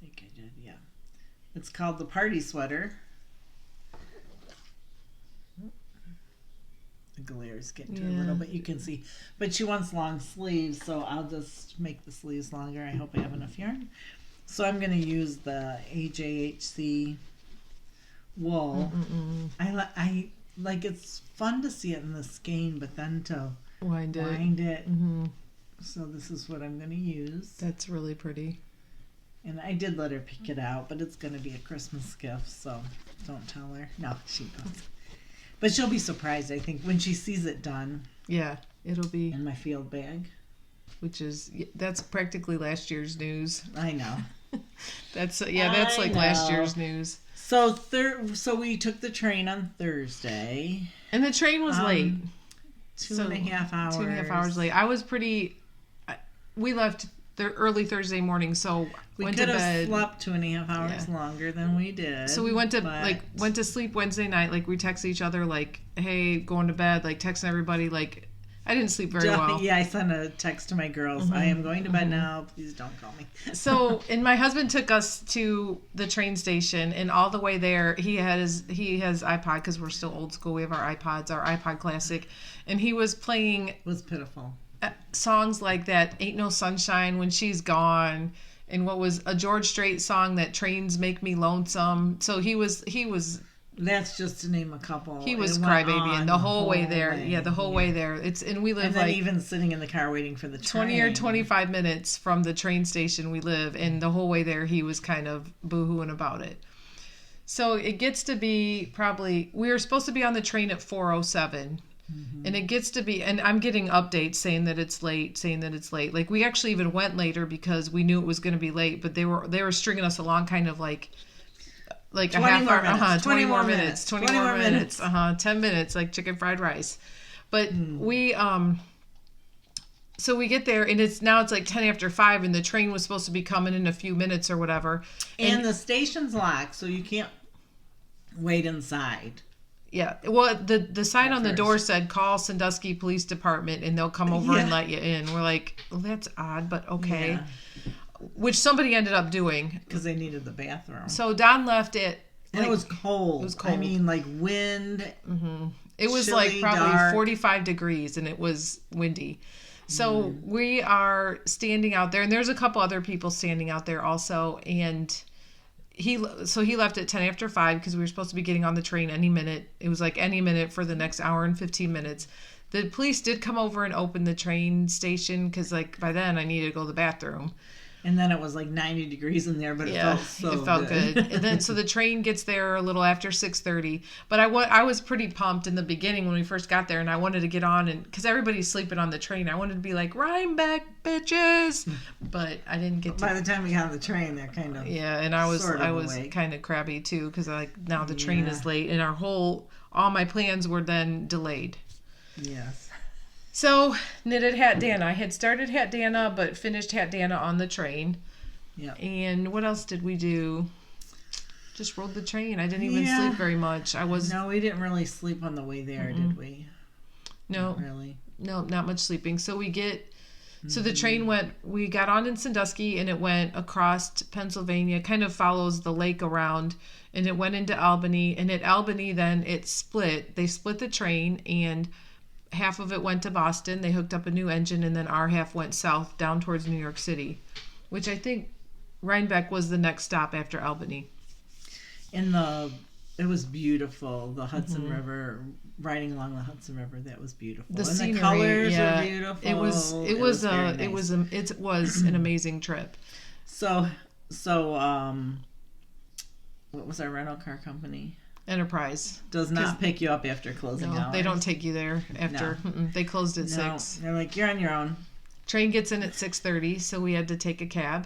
I think I did, yeah. It's called the Party Sweater. The glare's getting to her a little bit, you can see. But she wants long sleeves, so I'll just make the sleeves longer. I hope I have enough yarn. So I'm going to use the AJHC wool. I it's fun to see it in the skein, but then to wind it. So this is what I'm going to use. That's really pretty. And I did let her pick it out, but it's going to be a Christmas gift, so don't tell her. No, she knows. But she'll be surprised, I think, when she sees it done. Yeah, it'll be in my field bag. That's practically last year's news. I know. That's last year's news. So we took the train on Thursday. And the train was late. 2.5 hours. 2.5 hours late. We left early Thursday morning, so we went to bed. We could have slept 2.5 hours longer than we did. So we went to sleep Wednesday night. We texted each other hey, going to bed. Texting everybody. I didn't sleep very well. Yeah, I sent a text to my girls. I am going to bed now. Please don't call me. And my husband took us to the train station, and all the way there, he has iPod because we're still old school. We have our iPods, our iPod Classic, and he was playing. It was pitiful. Songs like that, Ain't No Sunshine When She's Gone, and what was a George Strait song, That Trains Make Me Lonesome. So he was. That's just to name a couple. He was crybaby, and the whole way there. Yeah, the whole way there. We live and then even sitting in the car waiting for the train. 20 or 25 minutes from the train station we live, and the whole way there he was kind of boohooing about it. So it gets to be we were supposed to be on the train at 4:07. And it gets to be, and I'm getting updates saying that it's late. We actually even went later because we knew it was going to be late, but they were stringing us along kind of like a half hour. 20 more minutes. 10 minutes, like chicken fried rice. But we so we get there, and it's like 10 after 5, and the train was supposed to be coming in a few minutes or whatever. And the station's locked, so you can't wait inside. Yeah. Well, the sign on the door said, call Sandusky Police Department, and they'll come over and let you in. We're like, well, that's odd, but okay. Yeah. Which somebody ended up doing. Because they needed the bathroom. So Don left it. And it was cold. It was cold. I mean, like wind. Mm-hmm. It was chilly, like probably dark. 45 degrees, and it was windy. So we are standing out there, and there's a couple other people standing out there also. And he left at 10 after 5 because we were supposed to be getting on the train any minute. It was like any minute for the next hour and 15 minutes. The police did come over and open the train station because like by then I needed to go to the bathroom. And then it was like 90 degrees in there, but it felt good. And then so the train gets there a little after 6:30. But I was pretty pumped in the beginning when we first got there, and I wanted to get on, and because everybody's sleeping on the train, I wanted to be like, Rhinebeck, bitches. But I didn't get to. By the time we got on the train, they're kind of and I was kind of crabby too because now the train is late, and all my plans were then delayed. Yes. So, knitted Hat Dana. I had started Hat Dana, but finished Hat Dana on the train. Yeah. And what else did we do? Just rode the train. I didn't even sleep very much. No, we didn't really sleep on the way there, did we? No. Not really. No, not much sleeping. So so the train we got on in Sandusky, and it went across Pennsylvania, kind of follows the lake around, and it went into Albany. And at Albany, then it split. They split the train, and half of it went to Boston. They hooked up a new engine, and then our half went south down towards New York City, which I think Rhinebeck was the next stop after Albany. And it was beautiful. The Hudson River, riding along the Hudson River, that was beautiful. The scenery, colors were beautiful. It was an amazing trip. So what was our rental car company? Enterprise does not pick you up after closing hours. They don't take you there after. No. They closed at 6. They're like, you're on your own. Train gets in at 6:30, so we had to take a cab,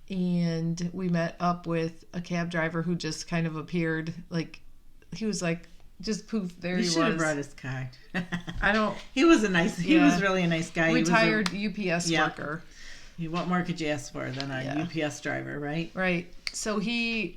and we met up with a cab driver who just kind of appeared. Like he was like just poof, there he was. You should have brought his card. He was he was really a nice guy. Retired UPS worker. What more could you ask for than a UPS driver, right? Right. So he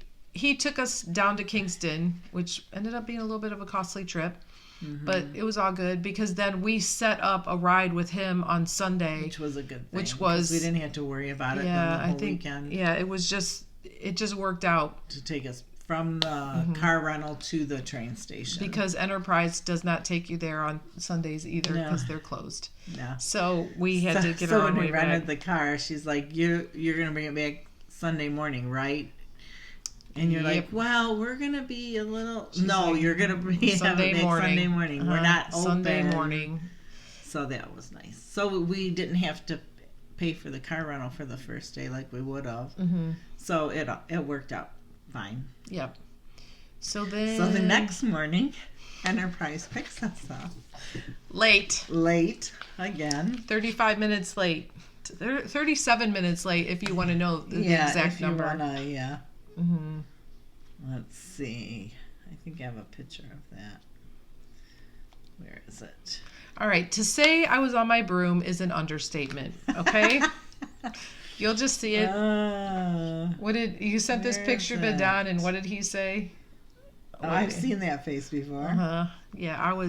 took us down to Kingston, which ended up being a little bit of a costly trip, but it was all good because then we set up a ride with him on Sunday, which was a good thing. Which was we didn't have to worry about it the whole weekend. Yeah, it just worked out to take us from the car rental to the train station because Enterprise does not take you there on Sundays either because they're closed. Yeah. So we had to get our own way back. So when we rented the car, she's like, "You're gonna bring it back Sunday morning, right?" And you're like, well, we're going to be a little... you're going to be Sunday morning. Sunday morning. We're not open. Sunday morning. So that was nice. So we didn't have to pay for the car rental for the first day like we would have. So it worked out fine. Yep. So the next morning, Enterprise picks us up. Late Again. 35 minutes late. 37 minutes late if you want to know the exact number. Let's see. I think I have a picture of that. Where is it? All right. To say I was on my broom is an understatement. Okay. You'll just see it. You sent this picture to Don, and what did he say? I've seen that face before. Yeah,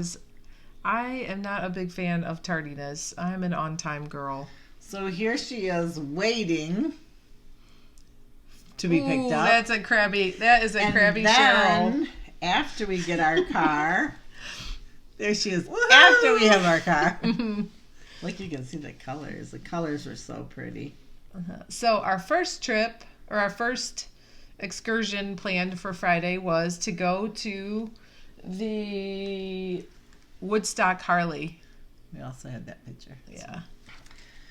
I am not a big fan of tardiness. I'm an on-time girl. So here she is waiting to be picked up. That is a crabby then, Cheryl. After we get our car, there she is. Woo-hoo! After we have our car. Like you can see the colors. The colors were so pretty. So our first trip, or our first excursion planned for Friday was to go to the Woodstock Harley. We also had that picture. Yeah.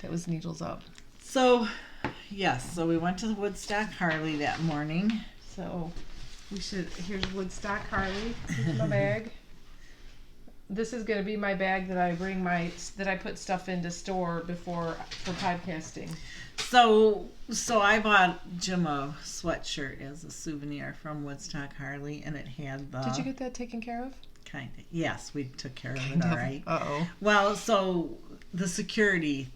That was needles up. So... Yes, so we went to the Woodstock Harley that morning. So here's Woodstock Harley. Here's my bag. This is going to be my bag that I put stuff in to store for podcasting. So I bought Jim a sweatshirt as a souvenir from Woodstock Harley, and it had the... Did you get that taken care of? Kind of. Yes, we took care of it, all right. Uh-oh. Well, so the security,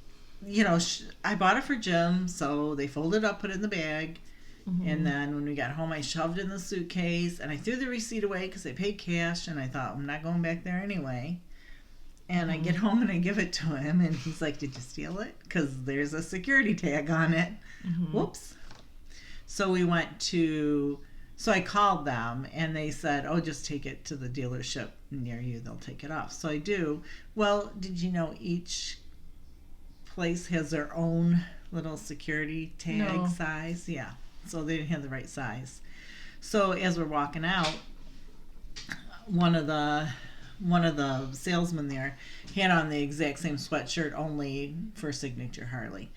I bought it for Jim, so they folded it up, put it in the bag. Mm-hmm. And then when we got home, I shoved it in the suitcase, and I threw the receipt away because I paid cash, and I thought, I'm not going back there anyway. And I get home and I give it to him, and he's like, did you steal it? Because there's a security tag on it. Mm-hmm. Whoops. So I called them, and they said, oh, just take it to the dealership near you. They'll take it off. So I do. Well, did you know each place has their own little security tag size? Yeah. So they didn't have the right size. So as we're walking out, one of the salesmen there had on the exact same sweatshirt, only for Signature Harley.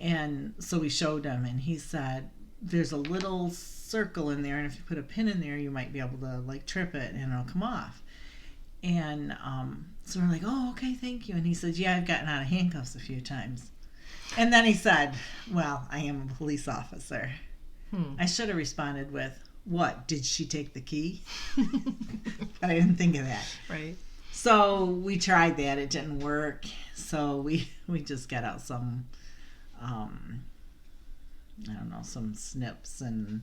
And so we showed him, and he said, there's a little circle in there, and if you put a pin in there, you might be able to trip it and it'll come off. And so we're like, oh, okay, thank you. And he said, yeah, I've gotten out of handcuffs a few times. And then he said, well, I am a police officer. I should have responded with, what, did she take the key? But I didn't think of that. Right. So we tried that. It didn't work. So we just got out some, some snips and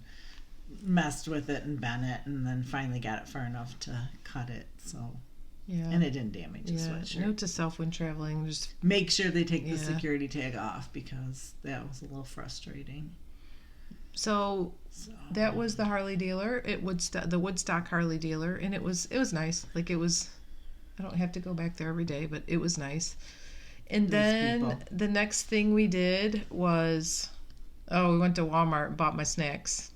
messed with it and bent it, and then finally got it far enough to cut it. So yeah, and it didn't damage the sweatshirt. Note to self when traveling: just make sure they take the security tag off, because that was a little frustrating. So that was the Harley dealer. The Woodstock Harley dealer, and it was nice. I don't have to go back there every day, but it was nice. And then the next thing we did was, we went to Walmart and bought my snacks.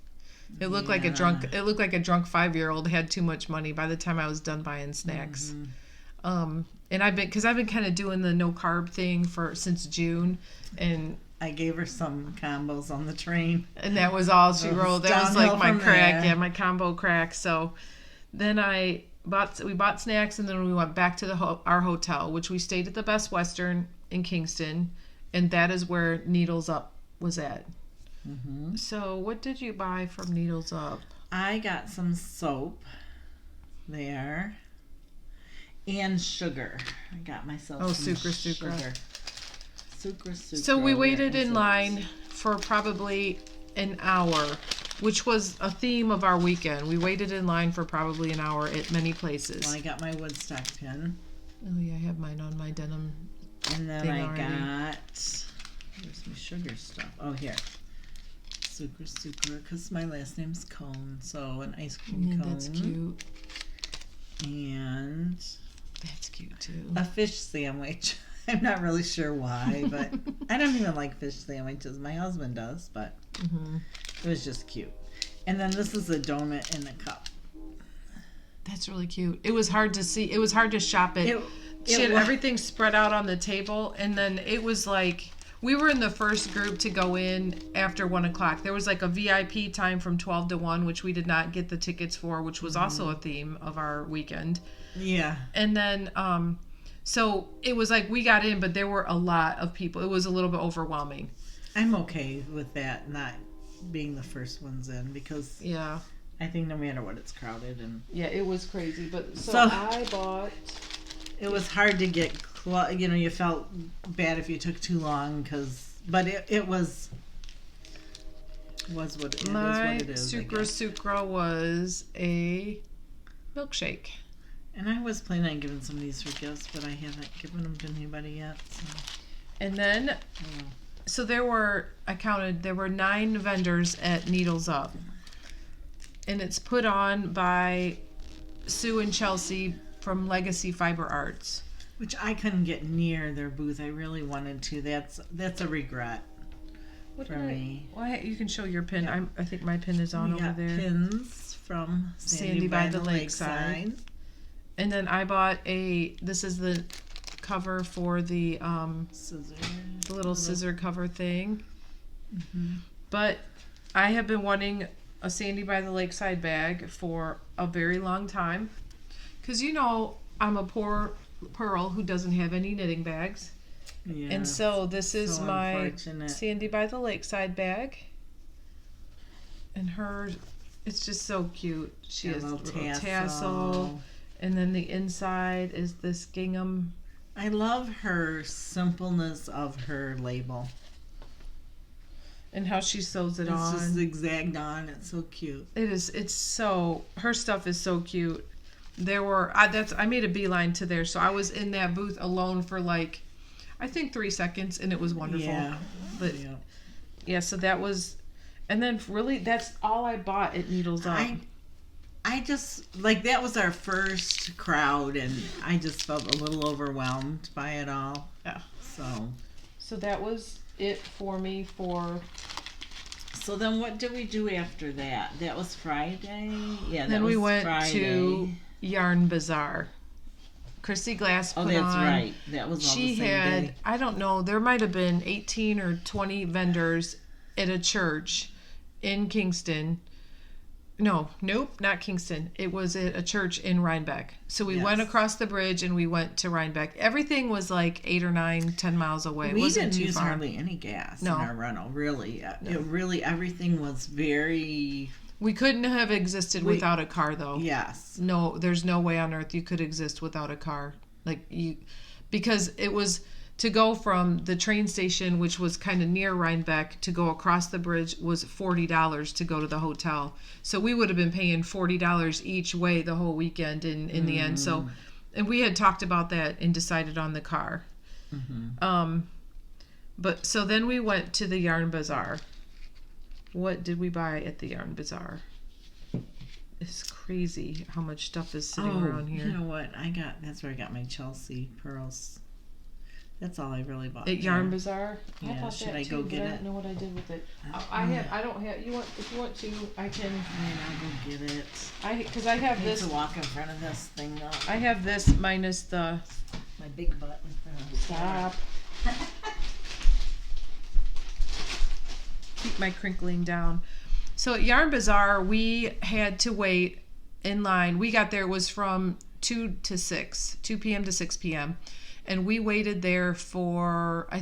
It looked like a drunk 5-year-old had too much money by the time I was done buying snacks. Mm-hmm. And I've been kind of doing the no carb thing since June, and I gave her some combos on the train, and that was all she wrote. That was like my crack, my combo crack. So then we bought snacks, and then we went back to our hotel, which we stayed at the Best Western in Kingston, and that is where Needles Up was at. Mm-hmm. So what did you buy from Needles Up? I got some soap there and sugar. I got myself some sugar. So we waited in line for probably an hour, which was a theme of our weekend. We waited in line for probably an hour at many places. Well, I got my Woodstock pin. Oh yeah, I have mine on my denim. And then I got, where's my sugar stuff? Oh, here. Sucre, because my last name's Cone, so an ice cream cone. That's cute. And that's cute too. A fish sandwich. I'm not really sure why, but I don't even like fish sandwiches. My husband does, but it was just cute. And then this is a donut in a cup. That's really cute. It was hard to see. It was hard to shop it. She had everything spread out on the table, and then it was like we were in the first group to go in after 1 o'clock. There was like a VIP time from 12 to 1, which we did not get the tickets for, which was also a theme of our weekend. Yeah. And then so it was like we got in, but there were a lot of people. It was a little bit overwhelming. I'm okay with that not being the first ones in, because I think no matter what, it's crowded. And it was crazy. But so I bought. It was hard to get. You felt bad if you took too long, but it was what it is. My Sucre was a milkshake. And I was planning on giving some of these for gifts, but I haven't given them to anybody yet. So. And then, so there were 9 vendors at Needles Up. And it's put on by Sue and Chelsea from Legacy Fiber Arts. Which I couldn't get near their booth. I really wanted to. That's a regret for me. Well, you can show your pin. Yeah. I think my pin is on over there. Pins from Sandy by the Lakeside. And then I bought this is the cover for the little scissor cover thing. Mm-hmm. But I have been wanting a Sandy by the Lakeside bag for a very long time. Because I'm a poor Purl who doesn't have any knitting bags. Yeah, and so this is my Sandy by the Lakeside bag. And it's just so cute. She has a little tassel. And then the inside is this gingham. I love her simpleness of her label. And how she sews it on. It's just zigzagged on. It's so cute. It is. It's so... Her stuff is so cute. There were... I made a beeline to there. So I was in that booth alone for like, I think 3 seconds. And it was wonderful. Yeah. But yeah, so that was... And then really, that's all I bought at Needles Up. I just, like, that was our first crowd. And I just felt a little overwhelmed by it all. Yeah. So that was it for me for... So then what did we do after that? That was Friday? Yeah, then we went Friday. To Yarn Bazaar. Christy Glass put on. Oh, that's right. That was all the same day. I don't know, there might have been 18 or 20 vendors at a church in Kingston. Nope, not Kingston. It was at a church in Rhinebeck. So we went across the bridge and we went to Rhinebeck. Everything was like 8 or 9, 10 miles away. We didn't use hardly any gas in our rental, really. No. It really, everything was very... We couldn't have existed without a car, though. Yes. No, there's no way on earth you could exist without a car. Because it was... To go from the train station, which was kind of near Rhinebeck, to go across the bridge was $40 to go to the hotel. So we would have been paying $40 each way the whole weekend in the end. So, and we had talked about that and decided on the car. Mm-hmm. But so then we went to the Yarn Bazaar. What did we buy at the Yarn Bazaar? It's crazy how much stuff is sitting around here. You know what? That's where I got my Chelsea pearls. That's all I really bought. At Yarn Bazaar? Yeah, I thought should that I go too, get but it? I don't know what I did with it. I don't have, if you want to, I can. I'll go get it. Because I have this. To walk in front of this thing though. I have this minus the. My big butt in front of the Stop. Keep my crinkling down. So at Yarn Bazaar, we had to wait in line. We got there, it was from 2 p.m. to 6 p.m. And we waited there for, I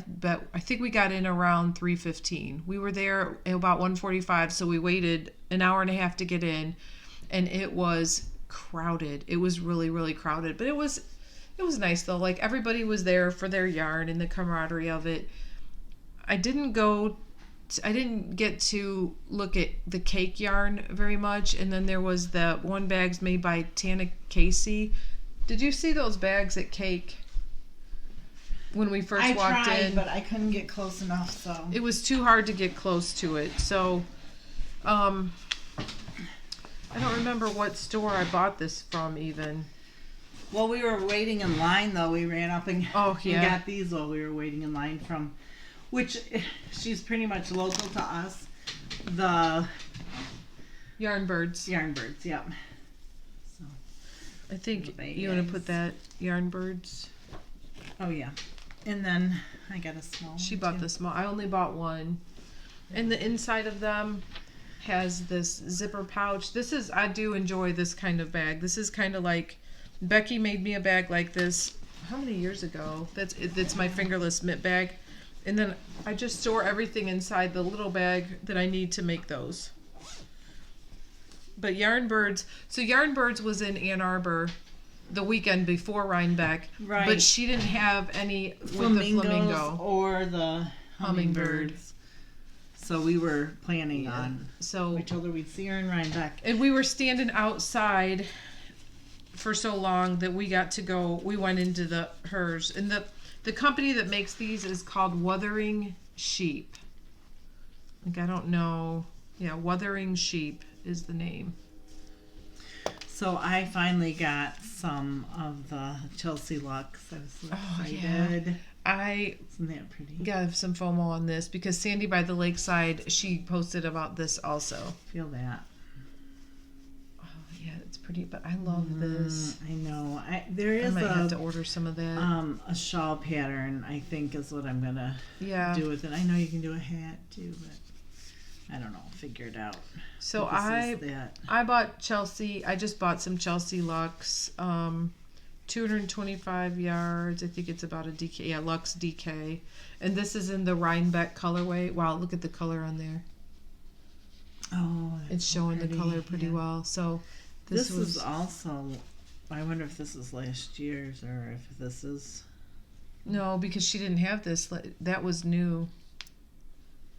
think we got in around 3:15. We were there at about 1:45, so we waited an hour and a half to get in, and it was crowded. It was really, really crowded, but it was nice though. Like everybody was there for their yarn and the camaraderie of it. I didn't get to look at the cake yarn very much, and then there was the one bags made by Tana Casey. Did you see those bags at Cake? When we first walked in, but I couldn't get close enough, so it was too hard to get close to it. So, I don't remember what store I bought this from even. Well, we were waiting in line though. We ran up and got these while we were waiting in line from, which she's pretty much local to us. The Yarn Birds. Yep. So I think you want to put that Yarn Birds. Oh yeah. And then I got a small. She bought the small. I only bought one. And the inside of them has this zipper pouch. I do enjoy this kind of bag. This is kind of like, Becky made me a bag like this, how many years ago? That's my fingerless mitt bag. And then I just store everything inside the little bag that I need to make those. But Yarn Birds was in Ann Arbor the weekend before Rhinebeck, right? But she didn't have any with the flamingo or the hummingbird. So we were planning on. So we told her we'd see her in Rhinebeck, and we were standing outside for so long that we got to go. We went into hers, and the company that makes these is called Wuthering Sheep. Like I don't know. Yeah, Wuthering Sheep is the name. So I finally got some of the Chelsea Luxe. I was so excited. Yeah. Isn't that pretty? Got some FOMO on this because Sandy by the Lakeside, she posted about this also. Feel that. Oh yeah, it's pretty. But I love this. I know. I might have to order some of that. A shawl pattern, I think, is what I'm gonna do with it. I know you can do a hat too, but I don't know. Figure it out. So I bought Chelsea. I just bought some Chelsea Luxe. 225 yards. I think it's about a DK. Yeah, Luxe DK. And this is in the Rhinebeck colorway. Wow, look at the color on there. Oh, it's showing the color pretty well. So this is also I wonder if this is last year's or if this is... No, because she didn't have this. That was new.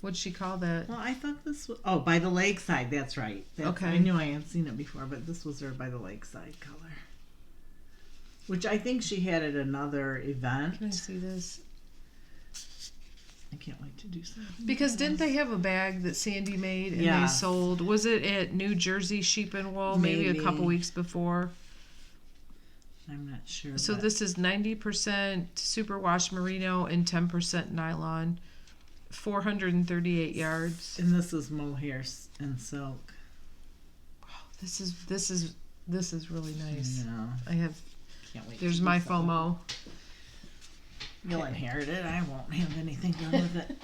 What'd she call that? Well, I thought this was... Oh, by the lakeside. That's right. Okay. I knew I hadn't seen it before, but this was her by the lakeside color. Which I think she had at another event. Can I see this? I can't wait to do something. Because didn't they have a bag that Sandy made and they sold? Was it at New Jersey Sheep and Wool? Maybe a couple weeks before. I'm not sure. So this is 90% superwash merino and 10% nylon. 438 yards. And this is mohair and silk. Oh, this is really nice. No. I have. Can't wait. There's my FOMO. You'll inherit it. I won't have anything done with it.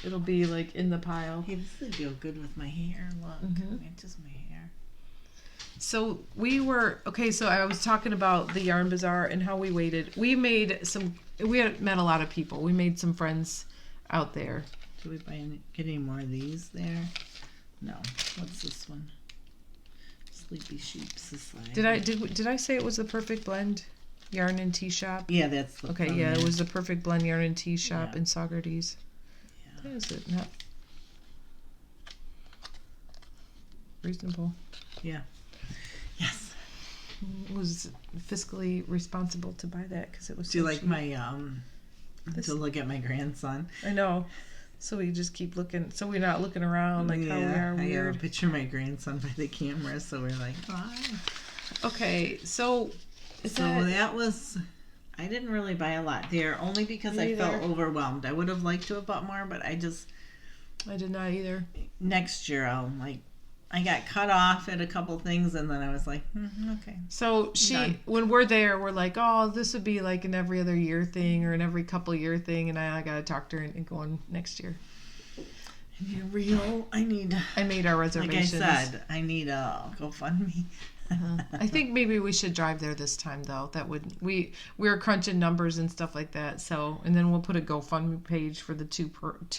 It'll be like in the pile. Hey, this would go good with my hair. Look, matches my hair. So so I was talking about the Yarn Bazaar and how we waited. We had met a lot of people. We made some friends out there. Do we get any more of these there? No. What's this one? Sleepy Sheep Society. Did I say it was the perfect blend? Yarn and Tea Shop? Yeah, that's the okay, yeah, it was the perfect blend yarn and tea shop in Saugerties. Yeah. That is it. Not reasonable. Yeah. Yes. It was fiscally responsible to buy that because it was. Do you like cheap. My to look at my grandson? I know. So we just keep looking. So we're not looking around like how we are weird. I have a picture of my grandson by the camera, so we're like, hi. Okay, so. That was, I didn't really buy a lot there, only because I felt overwhelmed. I would have liked to have bought more, but I did not either. Next year, I got cut off at a couple things, and then I was like, okay. So when we're there, we're like, oh, this would be like an every other year thing or an every couple year thing, and I got to talk to her and go on next year. I made our reservations. Like I said, I need a GoFundMe. I think maybe we should drive there this time though. That would we were crunching numbers and stuff like that. So and then we'll put a GoFundMe page for the two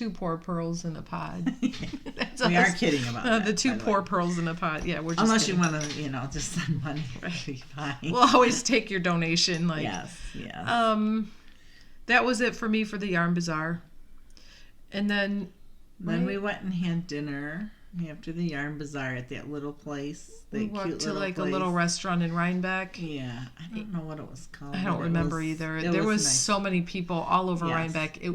poor pearls in a pod. We are kidding about that, the two poor pearls in a pod. Yeah, we're just unless kidding. you want to just send money. Be fine. We'll always take your donation. Like yes. That was it for me for the Yarn Bazaar, and then we went and had dinner after the Yarn Bazaar at that little place. We walked to like a little restaurant in Rhinebeck. Yeah, I don't know what it was called. I don't remember either. There was nice. So many people all over Rhinebeck. There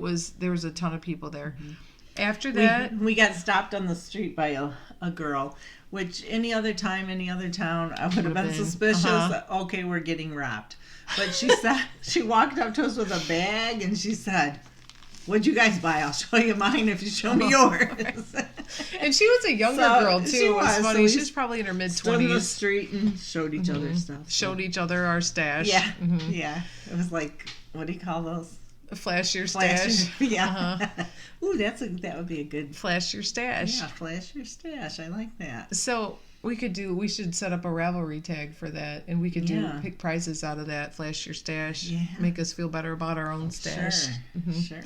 was a ton of people there. Mm-hmm. After that, we got stopped on the street by a girl, which any other time, any other town, I would have been suspicious. Okay, we're getting robbed. But she said she walked up to us with a bag and she said, "What'd you guys buy? I'll show you mine if you show me yours." And she was a younger girl too. It was funny. She was probably in her mid-20s. Stood in the street and showed each other stuff. Showed each other our stash. Yeah, yeah. It was like, what do you call those? Flash your stash. Yeah. Ooh, that would be a good. Flash your stash. Yeah, flash your stash. I like that. So we should set up a Ravelry tag for that, and we could pick prizes out of that. Flash your stash. Yeah. Make us feel better about our own stash. Sure. Sure.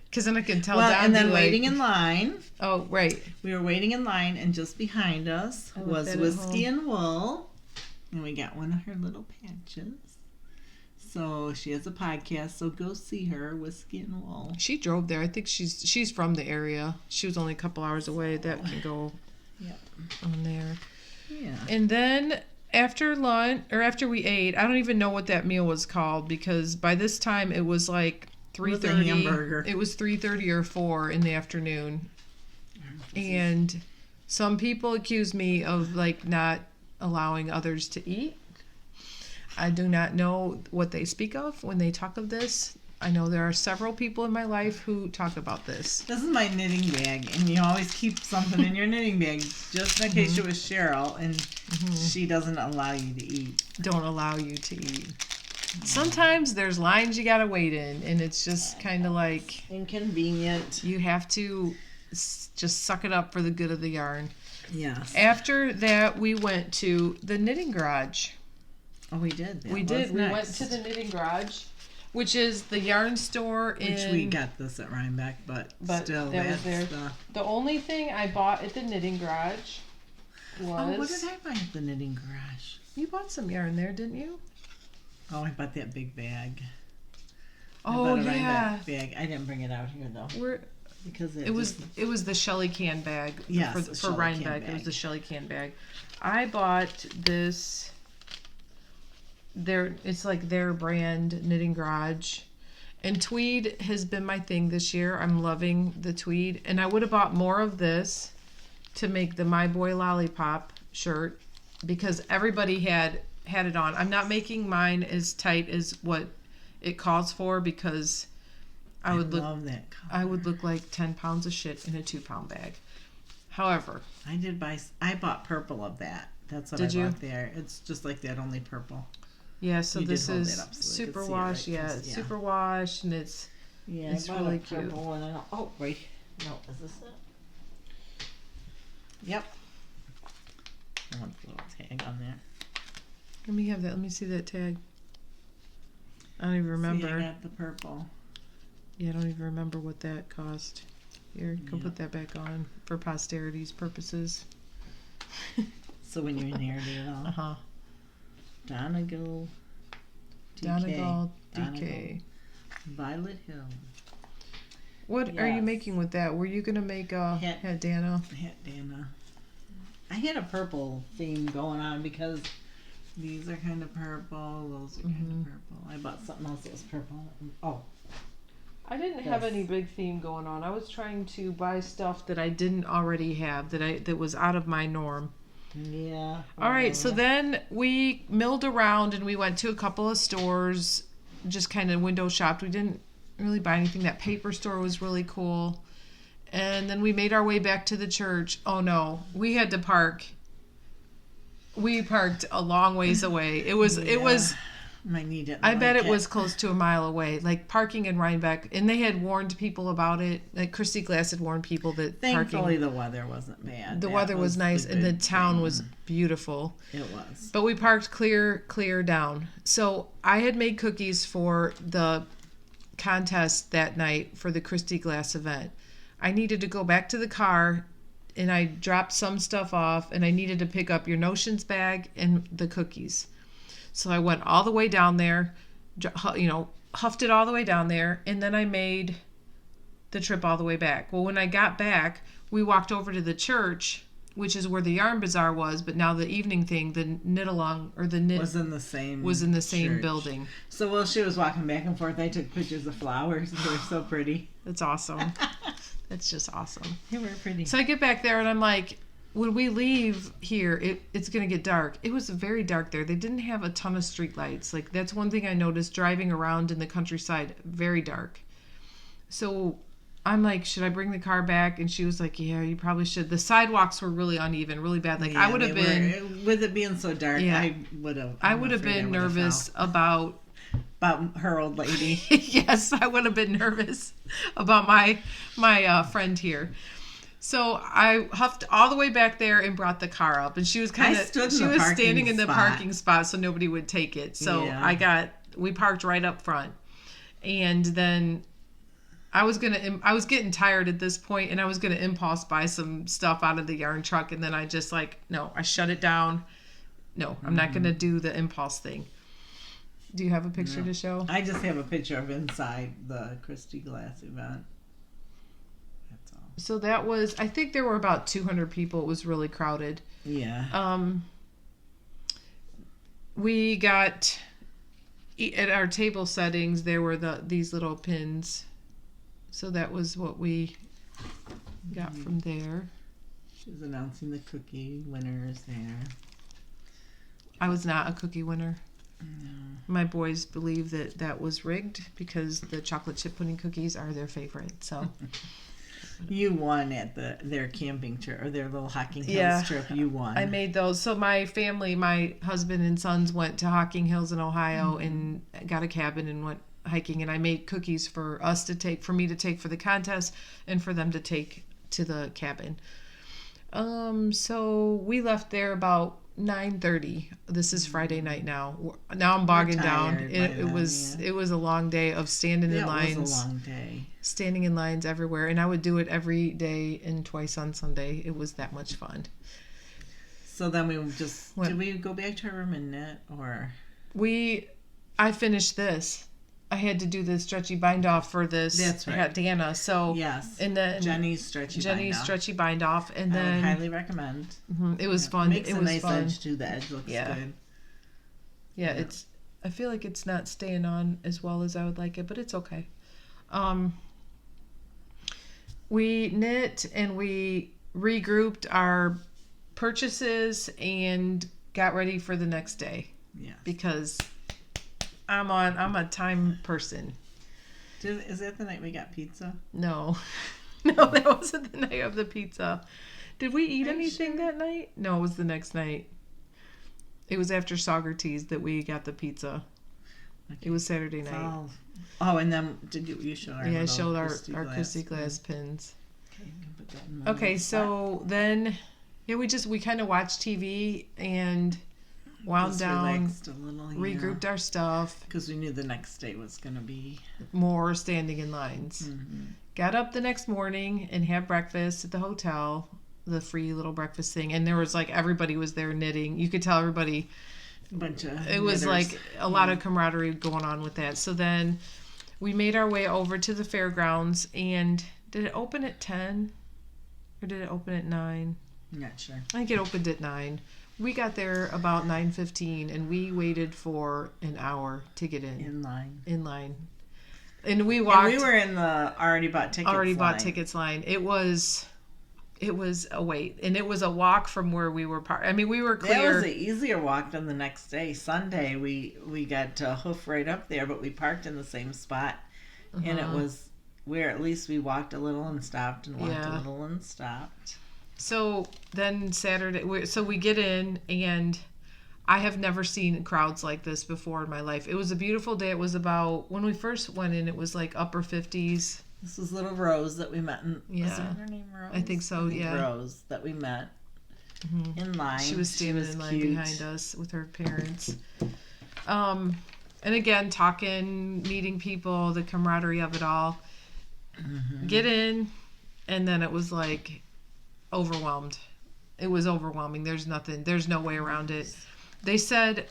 Because then I can tell. Well, and then waiting in line. Oh, right. We were waiting in line, and just behind us was Whiskey and Wool, and we got one of her little patches. So she has a podcast, so go see her, Whiskey and Wool. She drove there. I think she's from the area. She was only a couple hours away. That can go on there. Yeah. And then after lunch, or after we ate, I don't even know what that meal was called, because by this time it was like 3:30. It was 3:30 or 4 in the afternoon. And some people accuse me of like not allowing others to eat. I do not know what they speak of when they talk of this. I know there are several people in my life who talk about this. This is my knitting bag, and you always keep something in your knitting bag just in case you're with Cheryl and she doesn't allow you to eat. Don't allow you to eat. Sometimes there's lines you gotta wait in, and it's just kind of like inconvenient. You have to just suck it up for the good of the yarn. Yes. After that, we went to the knitting garage. Oh, we did. We went to the knitting garage, which is the yarn store which we got this at Rhinebeck, but still that was there. The only thing I bought at the knitting garage was... Oh, what did I buy at the knitting garage? You bought some yarn there, didn't you? Oh, I bought that big bag. Oh, yeah. Bag. I didn't bring it out here, though. Because it was the Shelly can bag. Yes, for Rhinebeck. It was the Shelly can bag. I bought this... It's like their brand knitting garage, and tweed has been my thing this year. I'm loving the tweed, and I would have bought more of this to make the My Boy Lollipop shirt because everybody had it on. I'm not making mine as tight as what it calls for because I would look like 10 pounds of shit in a 2-pound bag. However, I bought purple of that. That's what I bought there. It's just like that, only purple. Yeah, so this is superwash. Superwash, and it's really cute. Oh, wait. No, is this it? Yep. I want the little tag on there. Let me have that. Let me see that tag. I don't even remember. See, I got the purple. Yeah, I don't even remember what that cost. Here, go put that back on for posterity's purposes. So when you're in here, do it all. Uh-huh. Donegal, DK. Violet Hill. What are you making with that? Were you going to make a hat Dana? Hat Dana. I had a purple theme going on because these are kind of purple, those are kind of purple. I bought something else that was purple. Oh. I didn't have any big theme going on. I was trying to buy stuff that I didn't already have, that was out of my norm. Yeah. All right, so then we milled around and we went to a couple of stores, just kind of window shopped. We didn't really buy anything. That paper store was really cool. And then we made our way back to the church. Oh no, we had to park. We parked a long ways away. It was my knee didn't I bet it was close to a mile away. Like parking in Rhinebeck, and they had warned people about it. Like Christy Glass had warned people that thankfully the weather wasn't bad. The weather was nice, and the town was beautiful. It was. But we parked clear down. So I had made cookies for the contest that night for the Christy Glass event. I needed to go back to the car, and I dropped some stuff off, and I needed to pick up your notions bag and the cookies. So I went all the way down there, huffed it all the way down there, and then I made the trip all the way back. Well, when I got back, we walked over to the church, which is where the yarn bazaar was, but now the evening thing, the knit along, or the knit was in the same church. Building. So while she was walking back and forth, I took pictures of flowers. They were so pretty. That's awesome. That's just awesome. They were pretty. So I get back there and I'm like, when we leave here, it's going to get dark. It was very dark there. They didn't have a ton of street lights. Like, that's one thing I noticed driving around in the countryside. Very dark. So I'm like, should I bring the car back? And she was like, yeah, you probably should. The sidewalks were really uneven, really bad. Like, I would have been... With it being so dark, I would have been nervous about her old lady. Yes, I would have been nervous about my friend here. So I huffed all the way back there and brought the car up, and she was standing in the parking spot so nobody would take it. So we parked right up front, and then I was getting tired at this point, and I was gonna impulse buy some stuff out of the yarn truck, and then I just I shut it down. No, I'm not gonna do the impulse thing. Do you have a picture to show? I just have a picture of inside the Christy Glass event. That's all. So that was, I think there were about 200 people. It was really crowded. Yeah. We got, at our table settings, there were these little pins. So that was what we got from there. She was announcing the cookie winners there. I was not a cookie winner. No. My boys believe that was rigged because the chocolate chip pudding cookies are their favorite. So you won at their camping trip or their little Hocking Hills trip. You won. I made those. So my family, my husband and sons went to Hocking Hills in Ohio and got a cabin and went hiking. And I made cookies for me to take for the contest and for them to take to the cabin. So we left there about 9:30. This is Friday night now. Now I'm bogging down. It was a long day of standing in lines. It was a long day. Standing in lines everywhere, and I would do it every day and twice on Sunday. It was that much fun. So then we just did we go back to our room and knit or I finished this. I had to do the stretchy bind off for this. That's right. I got Dana. So yes, and then Jenny's stretchy bind off, and then I would highly recommend. It was fun. Makes it a was nice fun. edge too. The edge looks good. Yeah, it's. I feel like it's not staying on as well as I would like it, but it's okay. We knit and we regrouped our purchases and got ready for the next day. Yeah, because I'm a time person. Is that the night we got pizza? No, that wasn't the night of the pizza. Did we eat anything that night? No, it was the next night. It was after Saugerties that we got the pizza. Okay. It was Saturday night. Oh, and then did you show our I showed our Christy glass pins. Okay, you can put that in okay, so then we kind of watched TV and wound down, regrouped our stuff because we knew the next day was going to be more standing in lines. Got up the next morning and had breakfast at the hotel, the free little breakfast thing, and there was everybody was there knitting. You could tell everybody. It was knitters. A lot of camaraderie going on with that. So then we made our way over to the fairgrounds, and did it open at 10 or did it open at 9? I'm not sure. I think it opened at 9. We got there about 9:15, and we waited for an hour to get in line. And we walked. And we were in the already bought tickets line. It was a wait, and it was a walk from where we were parked. I mean, we were clear. That was an easier walk than the next day. Sunday, we got to hoof right up there, but we parked in the same spot, and it was where at least we walked a little and stopped and walked a little and stopped. So then Saturday, we get in, and I have never seen crowds like this before in my life. It was a beautiful day. It was about, when we first went in, it was upper 50s. This was little Rose that we met in. Yeah. Is her name Rose? I think so, Rose that we met in line. She was standing in line behind us with her parents. And again, talking, meeting people, the camaraderie of it all. Get in, and then it was overwhelmed. It was overwhelming. There's no way around it. They said,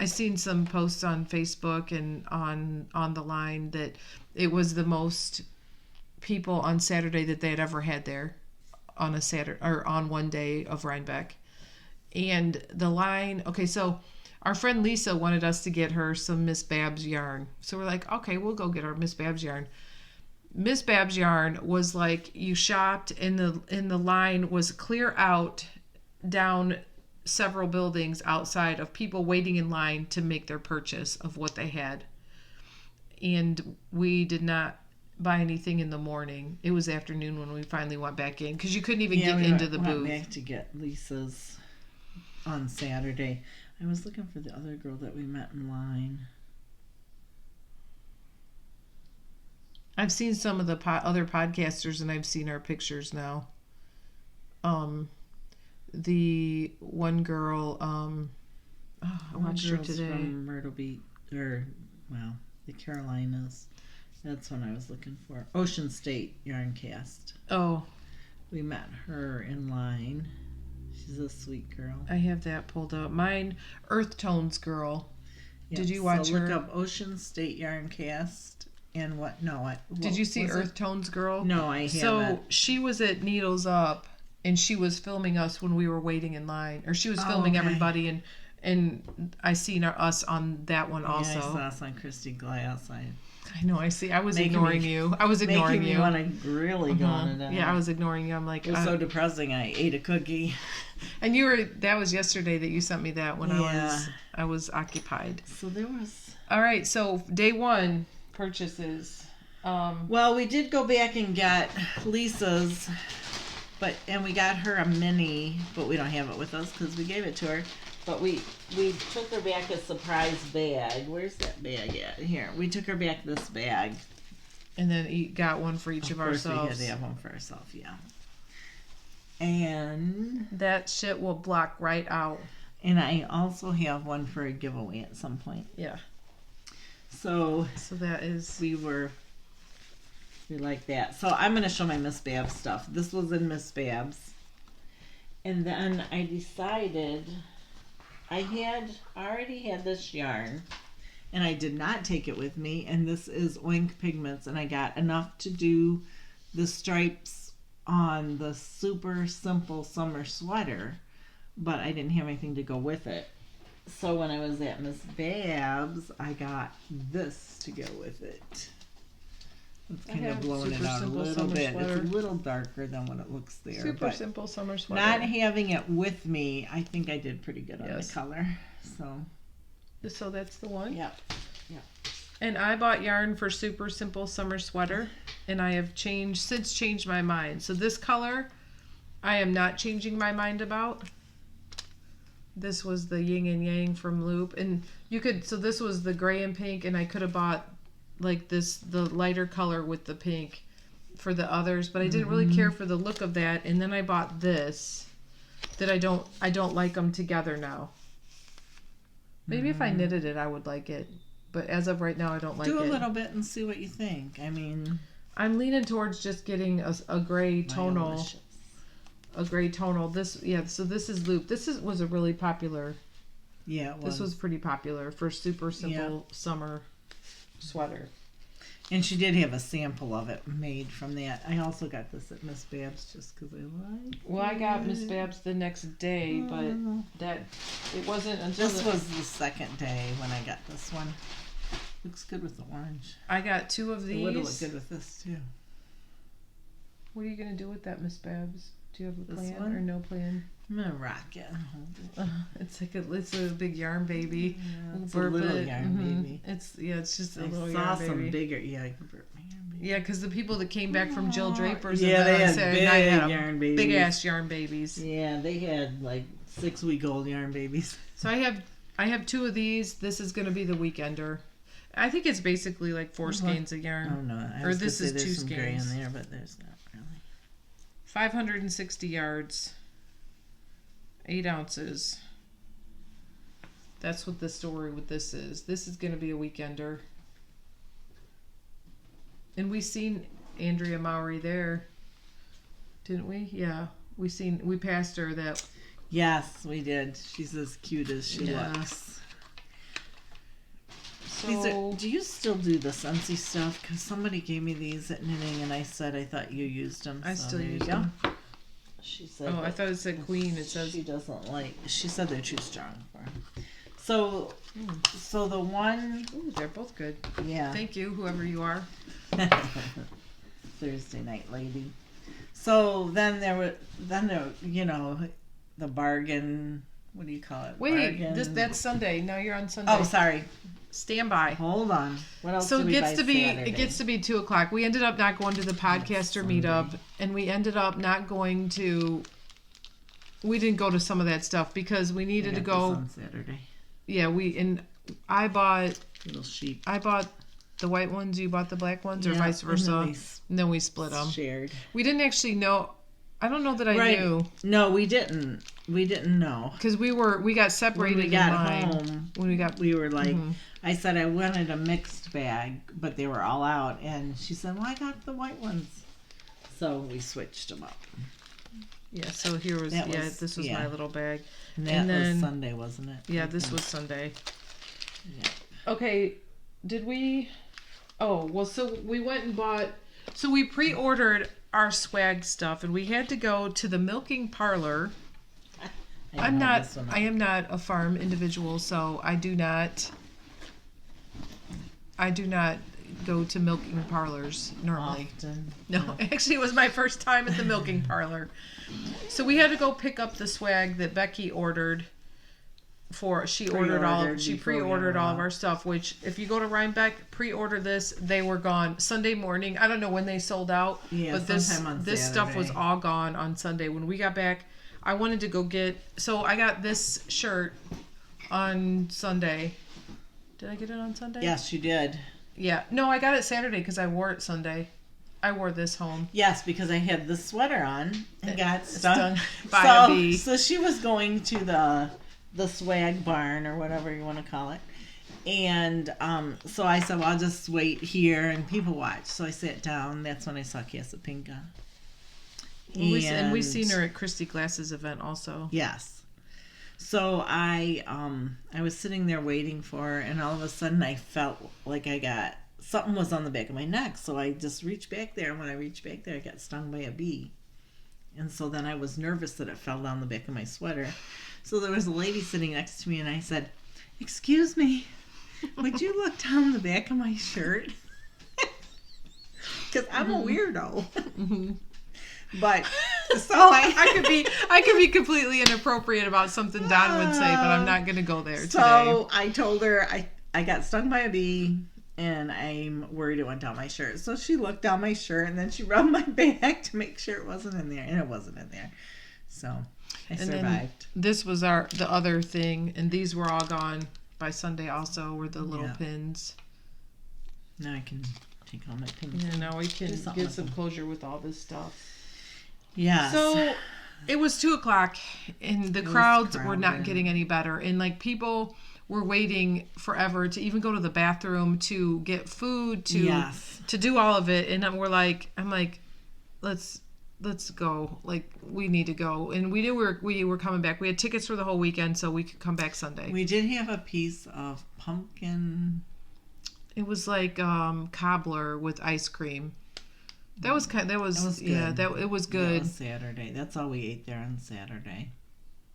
I seen some posts on Facebook and on the line that it was the most people on Saturday that they had ever had there on a Saturday or on one day of Rhinebeck. And the line, okay, so our friend Lisa wanted us to get her some Miss Babs yarn. So we're like, okay, we'll go get her Miss Babs yarn. Miss Babs yarn was you shopped and the line was clear out down several buildings outside of people waiting in line to make their purchase of what they had. And we did not buy anything in the morning. It was afternoon when we finally went back in because you couldn't even get into the booth. We went back to get Lisa's on Saturday. I was looking for the other girl that we met in line. I've seen some of the other podcasters, and I've seen our pictures now. The one girl, I watched her today. From Myrtle Beach, the Carolinas. That's what I was looking for. Ocean State Yarn Cast. Oh. We met her in line. She's a sweet girl. I have that pulled up. Mine, Earth Tones girl. Yes, did you watch her? Look up Ocean State Yarn Cast. And what? No, did you see Earth Tones girl? No, I haven't. So she was at Needles Up, and she was filming us when we were waiting in line, or she was filming everybody, and I seen us on that one also. Yeah, I saw us on Christy Glass. I know. I see. I was ignoring you. I was ignoring you. Making me want to really go on it. Yeah, I was ignoring you. I'm like, it was so depressing. I ate a cookie. And that was yesterday that you sent me that when I was occupied. So there was. All right. So day one. Purchases. Well, we did go back and get Lisa's, and we got her a mini, but we don't have it with us because we gave it to her. But we took her back a surprise bag. Where's that bag at? Here, we took her back this bag. And then got one for each of ourselves. Of course, we had to have one for ourselves, yeah. And that shit will block right out. And I also have one for a giveaway at some point. Yeah. So that is... We like that. So I'm going to show my Miss Babs stuff. This was in Miss Babs. And then I decided I already had this yarn, and I did not take it with me, and this is Oink Pigments, and I got enough to do the stripes on the super simple summer sweater, but I didn't have anything to go with it. So when I was at Miss Babs, I got this to go with it. It's kind of blowing it out a little bit. Sweater. It's a little darker than what it looks there. Super simple summer sweater. Not having it with me, I think I did pretty good on the color. So that's the one? Yep. And I bought yarn for super simple summer sweater, and I have since changed my mind. So this color, I am not changing my mind about. This was the yin and yang from Loop, and so this was the gray and pink, and I could have bought like the lighter color with the pink for the others, but I didn't really care for the look of that. And then I bought this that I don't like them together now. Maybe if I knitted it, I would like it, but as of right now, I don't like it. Do a little bit and see what you think. I mean, I'm leaning towards just getting a gray tonal. A gray tonal. So this is Loop. Was a really popular. Yeah, it was. This was pretty popular for super simple summer sweater. And she did have a sample of it made from that. I also got this at Miss Babs just because I liked it. Well, I got Miss Babs the next day, but it wasn't until this was the second day when I got this one. Looks good with the orange. I got 2 of these. It would have looked good with this too. What are you gonna do with that, Miss Babs? Do you have a plan or no plan? I'm gonna rock it and hold it. It's a big yarn baby. Yeah, it's a little yarn baby. It's just a little yarn baby. I saw some bigger. Yeah, I can burp my yarn baby. Yeah, because the people that came back from Jill Draper's, they had big yarn babies. Big ass yarn babies. Yeah, they had like 6-week-old yarn babies. So I have 2 of these. This is gonna be the weekender. I think it's basically like 4 skeins of yarn. Oh no, or this is 2 skeins. Gray in there, but there's not really. 560 yards. 8 ounces. That's what the story with this is. This is going to be a weekender. And we seen Andrea Mowry there, didn't we? Yeah, we passed her that. Yes, we did. She's as cute as she looks. So, do you still do the Scentsy stuff? Because somebody gave me these at knitting, and I said I thought you used them. I still use them. She said. Oh, I thought it said Queen. It says she doesn't like. She said they're too strong for her. So the one. Ooh, they're both good. Yeah. Thank you, whoever you are. Thursday night lady. So then there, the bargain. What do you call it? Wait, that's Sunday. Now you're on Sunday. Oh, sorry. Stand by. Hold on. What else? So it gets to be 2:00. We ended up not going to the podcaster meetup, and we ended up not going to. We didn't go to some of that stuff because we needed to go on Saturday. Yeah, I bought little sheep. I bought the white ones. You bought the black ones, or vice versa. And then we split them. Shared. We didn't actually know. I don't know that I knew. No, we didn't. We didn't know because we got separated. When we got home, we were like. I said I wanted a mixed bag, but they were all out, and she said, "Well, I got the white ones," so we switched them up. Yeah. So this was my little bag, and then was Sunday, wasn't it? Yeah, this was Sunday. Yeah. Okay. Did we? Oh well. So we went and bought. So we pre-ordered our swag stuff, and we had to go to the milking parlor. I am not a farm individual, so I do not go to milking parlors normally. Often. No, actually it was my first time at the milking parlor. So we had to go pick up the swag that Becky ordered she pre-ordered all of our stuff, which if you go to Rhinebeck, pre-order this, they were gone Sunday morning. I don't know when they sold out, but this stuff was all gone on Sunday. When we got back, I wanted to go so I got this shirt on Sunday. Did I get it on Sunday? Yes, you did. Yeah. No, I got it Saturday because I wore it Sunday. I wore this home. Yes, because I had the sweater on and got stung by a bee. So she was going to the swag barn or whatever you want to call it. And so I said, well, I'll just wait here and people watch. So I sat down. That's when I saw Casapinka. And we seen her at Christy Glass's event also. Yes. So I was sitting there waiting for her, and all of a sudden I felt like something was on the back of my neck. So I just reached back there, and when I reached back there, I got stung by a bee. And so then I was nervous that it fell down the back of my sweater. So there was a lady sitting next to me, and I said, "Excuse me, would you look down the back of my shirt?" Because I'm a weirdo. Mm-hmm. But so I could be completely inappropriate about something Don would say, but I'm not going to go there today. So I told her I got stung by a bee, and I'm worried it went down my shirt. So she looked down my shirt, and then she rubbed my back to make sure it wasn't in there, and it wasn't in there. So I survived. This was the other thing, and these were all gone by Sunday also, were the little pins. Now I can take all my pins. Yeah, now we can get some closure with all this stuff. Yeah. So it was 2:00, and the crowds were not getting any better, and like people were waiting forever to even go to the bathroom, to get food, to do all of it, and I'm like, let's go. Like, we need to go, and we knew we were coming back. We had tickets for the whole weekend, so we could come back Sunday. We did have a piece of pumpkin. It was like cobbler with ice cream. It was good. It was good. That was Saturday. That's all we ate there on Saturday.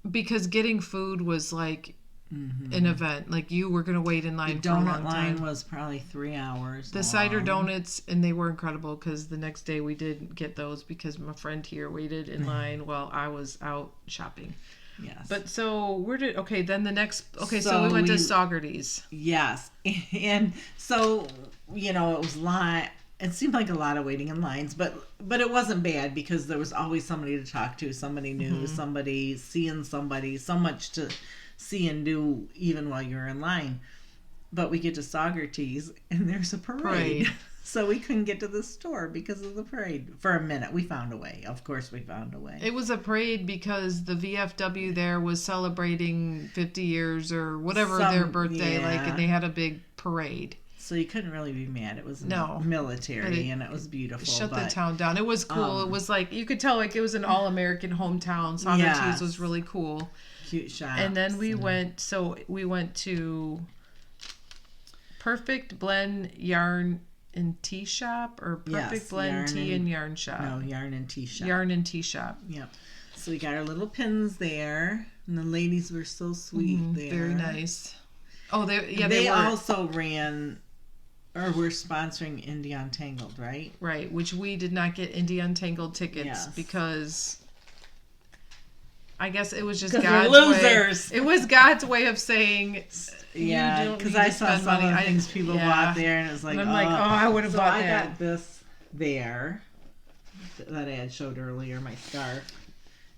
Because getting food was like an event. Like, you were going to wait in line for a long time. The donut line was probably 3 hours The long. Cider donuts, and they were incredible, because the next day we did get those because my friend here waited in line while I was out shopping. Yes. But so so we went to Saugerties. Yes. And so, it was it seemed like a lot of waiting in lines, but it wasn't bad, because there was always somebody to talk to, somebody new, somebody seeing somebody, so much to see and do even while you're in line. But we get to Saugerties, and there's a parade. So we couldn't get to the store because of the parade. For a minute, we found a way. Of course we found a way. It was a parade because the VFW there was celebrating 50 years or whatever their birthday, and they had a big parade. So you couldn't really be mad. It was military, and it was beautiful. Shut the town down. It was cool. It was like, you could tell like it was an all-American hometown. Saugerties was really cool. Cute shops. And then we went to Perfect Blend Yarn and Tea Shop, or Perfect Blend Tea and Yarn Shop. No, Yarn and Tea Shop. Yarn and Tea Shop. Yep. So we got our little pins there, and the ladies were so sweet there. Very nice. Oh, they also ran, or were sponsoring Indie Untangled, right? Right, which we did not get Indie Untangled tickets because I guess it was just God's losers. way. It was God's way of saying, because I saw some of the things people bought there, and it was like, and I'm like, I would have bought that. I got this there that I had showed earlier, my scarf,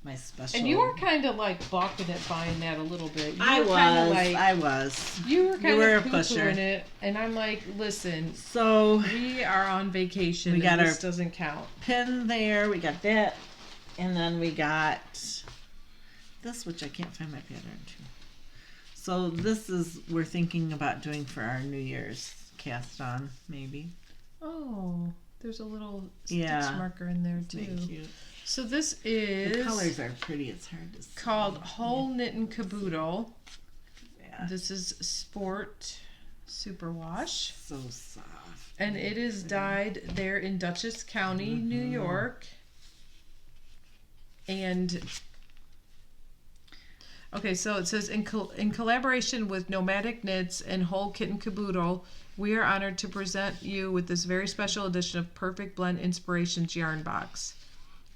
my special. And you were kind of like balking at buying that a little bit. I was. You were kind of poo-pooing it, and I'm like, listen. So we are on vacation. We got this doesn't count. Pin there. We got that, and then we got this, which I can't find my pattern to. So this is we're thinking about doing for our New Year's cast on, maybe. Oh, there's a little stitch marker in there too. Thank you. So this is... The colors are pretty. It's hard to see. Called Whole Knittin' Caboodle. Yeah. This is Sport Superwash. So soft. And it is dyed there in Dutchess County, New York. And... Okay, so it says, in collaboration with Nomadic Knits and Whole Kitten Caboodle, we are honored to present you with this very special edition of Perfect Blend Inspirations Yarn Box.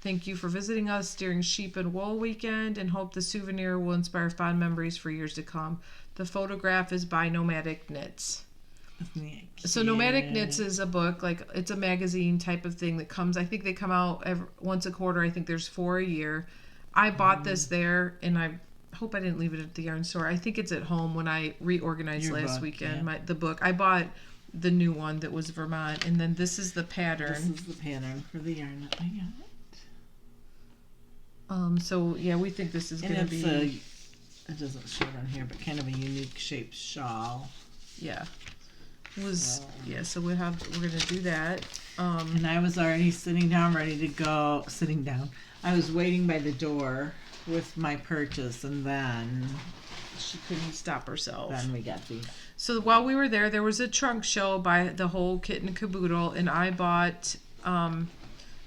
Thank you for visiting us during Sheep and Wool Weekend, and hope the souvenir will inspire fond memories for years to come. The photograph is by Nomadic Knits. So Nomadic Knits is a book, like it's a magazine type of thing that comes, I think they come out once a quarter. I think there's 4 a year. I bought this there, and I hope I didn't leave it at the yarn store. I think it's at home when I reorganized last weekend. Yeah. The book. I bought the new one that was Vermont, and then this is the pattern. This is the pattern for the yarn that I got. So yeah, we think this is going to be... it doesn't show it on here, but kind of a unique shaped shawl. Yeah. It was... So we're going to do that. And I was already sitting down, ready to go. Sitting down. I was waiting by the door with my purchase, and then she couldn't stop herself. Then we got these. So while we were there was a trunk show by the whole kit and caboodle, and I bought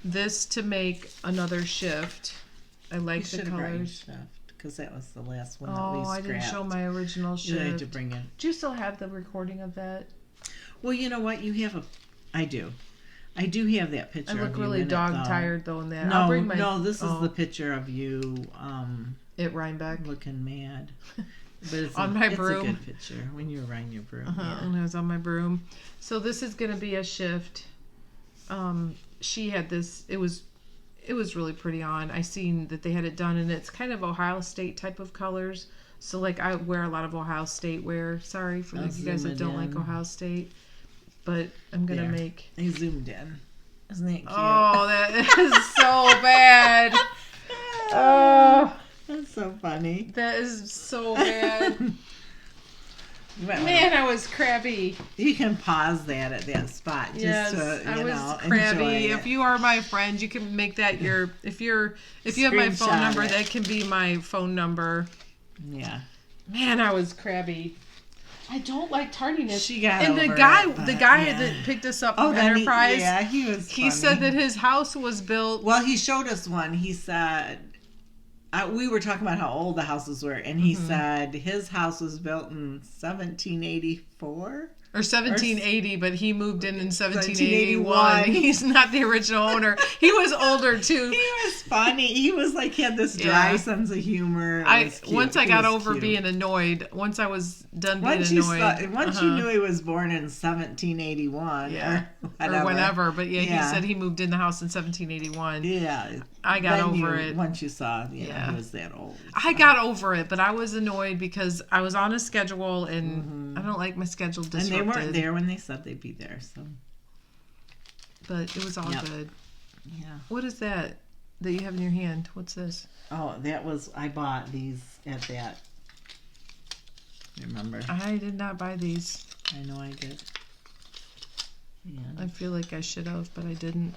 this to make another shift. I like the colors. Because that was the last one that we scrapped. I didn't show my original shift. You had to bring it. Do you still have the recording of that? Well, you know what? I do. I do have that picture. I look really dog-tired, though, in that. No, this is the picture of you at Rhinebeck. Looking mad. But it's on my broom. It's a good picture when you're riding your broom. Yeah. And I was on my broom. So this is going to be a shift. She had this. It was really pretty on. I seen that they had it done, and it's kind of Ohio State type of colors. So, like, I wear a lot of Ohio State wear. Sorry for you guys that don't like Ohio State. But I'm going to make... I zoomed in. Isn't that cute? Oh, that is so bad. Oh. That's so funny. That is so bad. Man, I was crabby. You can pause that at that spot. Yes, I was crabby. If you are my friend, you can make that your... If you have my phone number, that can be my phone number. Yeah. Man, I was crabby. I don't like tardiness. She got and over the guy it, that picked us up from Enterprise. He was funny. He said that his house was built. Well, he showed us one. He said we were talking about how old the houses were, and he said his house was built in 1784. Or 1780, but he moved in 1781. He's not the original owner. He was older too. He was funny. He was like, had this dry sense of humor. Once I got over being annoyed, once I was done being annoyed. Once you knew he was born in 1781 or whenever. But he said he moved in the house in 1781. Yeah. I got over it. Once you saw, he was that old. So. I got over it, but I was annoyed because I was on a schedule, and I don't like my schedule disrupted. And they weren't there when they said they'd be there, so. But it was all good. Yeah. What is that you have in your hand? What's this? Oh, I bought these at that. Remember? I did not buy these. I know I did. Yeah. I feel like I should have, but I didn't.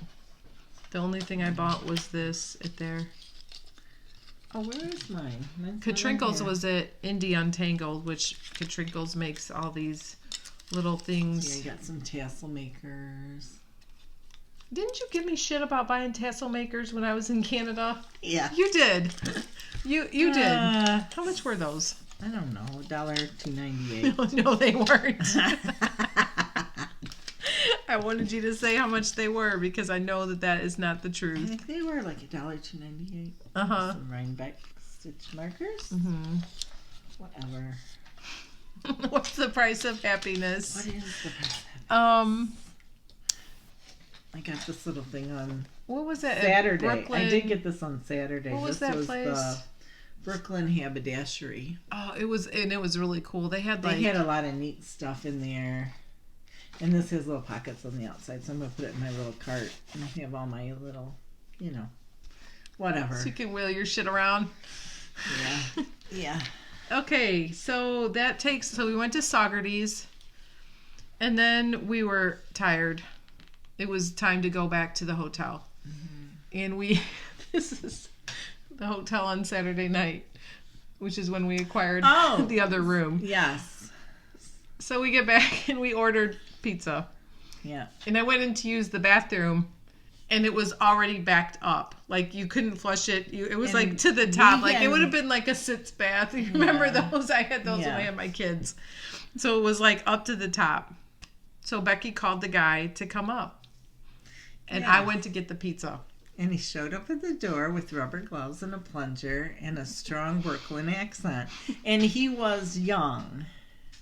The only thing I bought was this there. Oh, where is mine? Katrinkles was at Indie Untangled, which Katrinkles makes all these little things. Yeah, you got some tassel makers. Didn't you give me shit about buying tassel makers when I was in Canada? Yeah. You did. You did. How much were those? I don't know. $2.98. No, they weren't. I wanted you to say how much they were because I know that is not the truth. I think they were like $2.98. Some Rhinebeck stitch markers. Whatever. What's the price of happiness? What is the price of happiness? I got this little thing on. What was it? Saturday. Brooklyn? I did get this on Saturday. What was that place? The Brooklyn Haberdashery. Oh, it was really cool. They had a lot of neat stuff in there. And this has little pockets on the outside, so I'm going to put it in my little cart. And I have all my little, whatever. So you can wheel your shit around. Yeah. Yeah. Okay, so we went to Saugerties. And then we were tired. It was time to go back to the hotel. And this is the hotel on Saturday night, which is when we acquired the other room. Yes. So we get back and we ordered pizza. Yeah. And I went in to use the bathroom, and it was already backed up. Like, you couldn't flush it. It was like to the top. Like, it would have been like a sitz bath. You remember those? I had those when I had my kids. So it was like up to the top. So Becky called the guy to come up. And I went to get the pizza. And he showed up at the door with rubber gloves and a plunger and a strong Brooklyn accent. And he was young.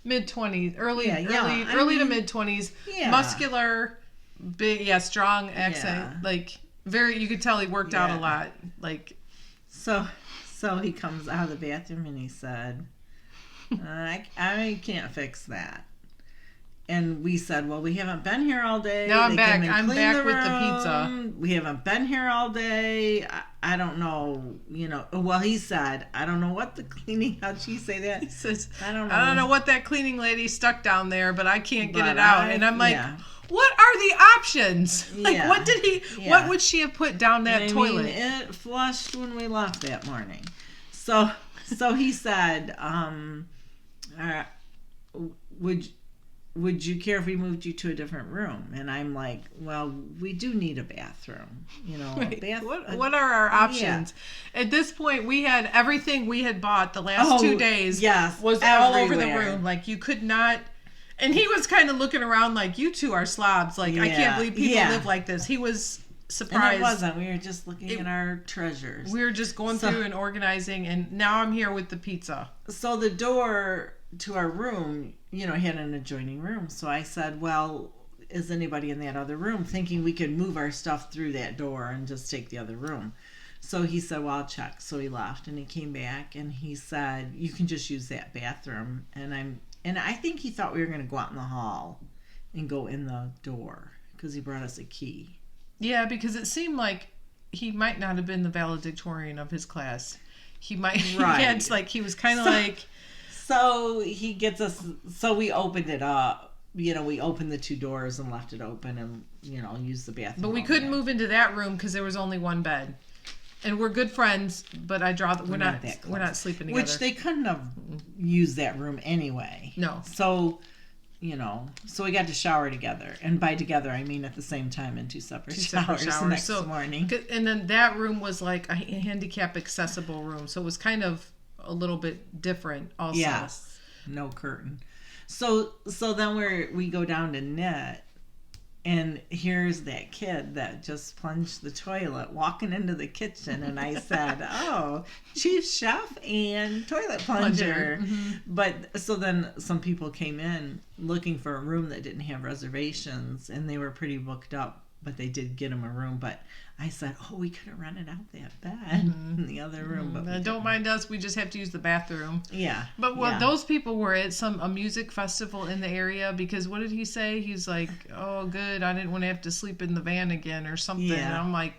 Mid-20s, early to mid-20s, muscular, big, strong accent, like very. You could tell he worked out a lot, like. So he comes out of the bathroom and he said, "I can't fix that." and we said, well, we haven't been here all day. Now I'm They back. came and I'm cleaned back the with the room. pizza. We haven't been here all day. I don't know, Well, he said, I don't know what the cleaning, how'd she say that? He says, I don't know. I don't know what that cleaning lady stuck down there, but I can't get it out. And I'm like, what are the options? Like, what did what would she have put down that toilet? It flushed when we left that morning. So he said, would you care if we moved you to a different room? And I'm like, well, we do need a bathroom. Right. What are our options? Yeah. At this point, we had everything we had bought the last 2 days was everywhere. All over the room. Like, you could not... And he was kind of looking around like, you two are slobs. Like, I can't believe people live like this. He was surprised. And it wasn't. We were just looking at our treasures. We were just going through and organizing, and now I'm here with the pizza. So the door to our room, had an adjoining room. So I said, well, is anybody in that other room? Thinking we could move our stuff through that door and just take the other room. So he said, well, I'll check. So he left, and he came back, and he said, you can just use that bathroom. And I think he thought we were going to go out in the hall and go in the door because he brought us a key. Yeah, because it seemed like he might not have been the valedictorian of his class. He might, right. He was kind of like... So he gets us, so we opened it up. We opened the 2 doors and left it open and, used the bathroom. But we couldn't move into that room because there was only one bed. And we're good friends, but we're not sleeping together. Which they couldn't have used that room anyway. No. So, so we got to shower together. And by together, I mean at the same time in 2 separate showers the next morning. And then that room was like a handicap accessible room. So it was kind of a little bit different also. Yes. No curtain. So then we go down to knit. And here's that kid that just plunged the toilet walking into the kitchen. And I said, oh, chief chef and toilet plunger. Mm-hmm. But so then some people came in looking for a room that didn't have reservations. And they were pretty booked up. But they did get them a room. But I said, oh, we could have rented out that bed in the other room. But don't mind us. We just have to use the bathroom. Yeah. But those people were at a music festival in the area because what did he say? He's like, oh, good. I didn't want to have to sleep in the van again or something. Yeah. And I'm like,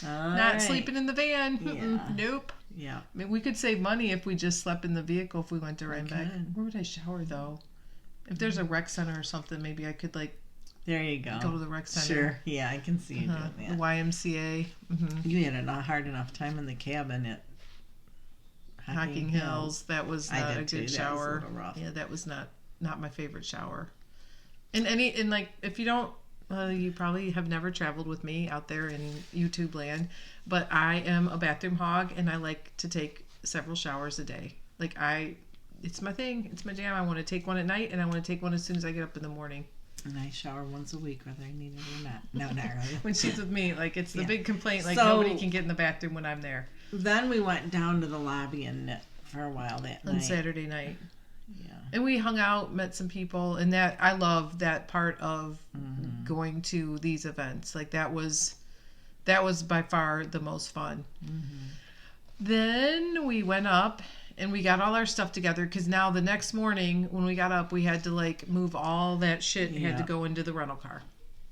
not sleeping in the van. Yeah. Nope. Yeah. I mean, we could save money if we just slept in the vehicle if we went to Rhinebeck. Where would I shower, though? If there's a rec center or something, maybe I could, there you go. Go to the rec center. Sure. Yeah, I can see you doing that. The YMCA. Mm-hmm. You had a hard enough time in the cabin at Hocking Hills. That was not a good shower. That was a little rough. Yeah, that was not my favorite shower. And if you don't, you probably have never traveled with me out there in YouTube land, but I am a bathroom hog and I like to take several showers a day. It's my thing. It's my jam. I want to take one at night and I want to take one as soon as I get up in the morning. And I shower once a week, whether I need it or not. No, not really. When she's with me, it's the big complaint. Nobody can get in the bathroom when I'm there. Then we went down to the lobby and knit for a while that night. On Saturday night. Yeah. And we hung out, met some people, and I love that part of going to these events. That was by far the most fun. Mm-hmm. Then we went up. And we got all our stuff together because now the next morning when we got up, we had to move all that shit and had to go into the rental car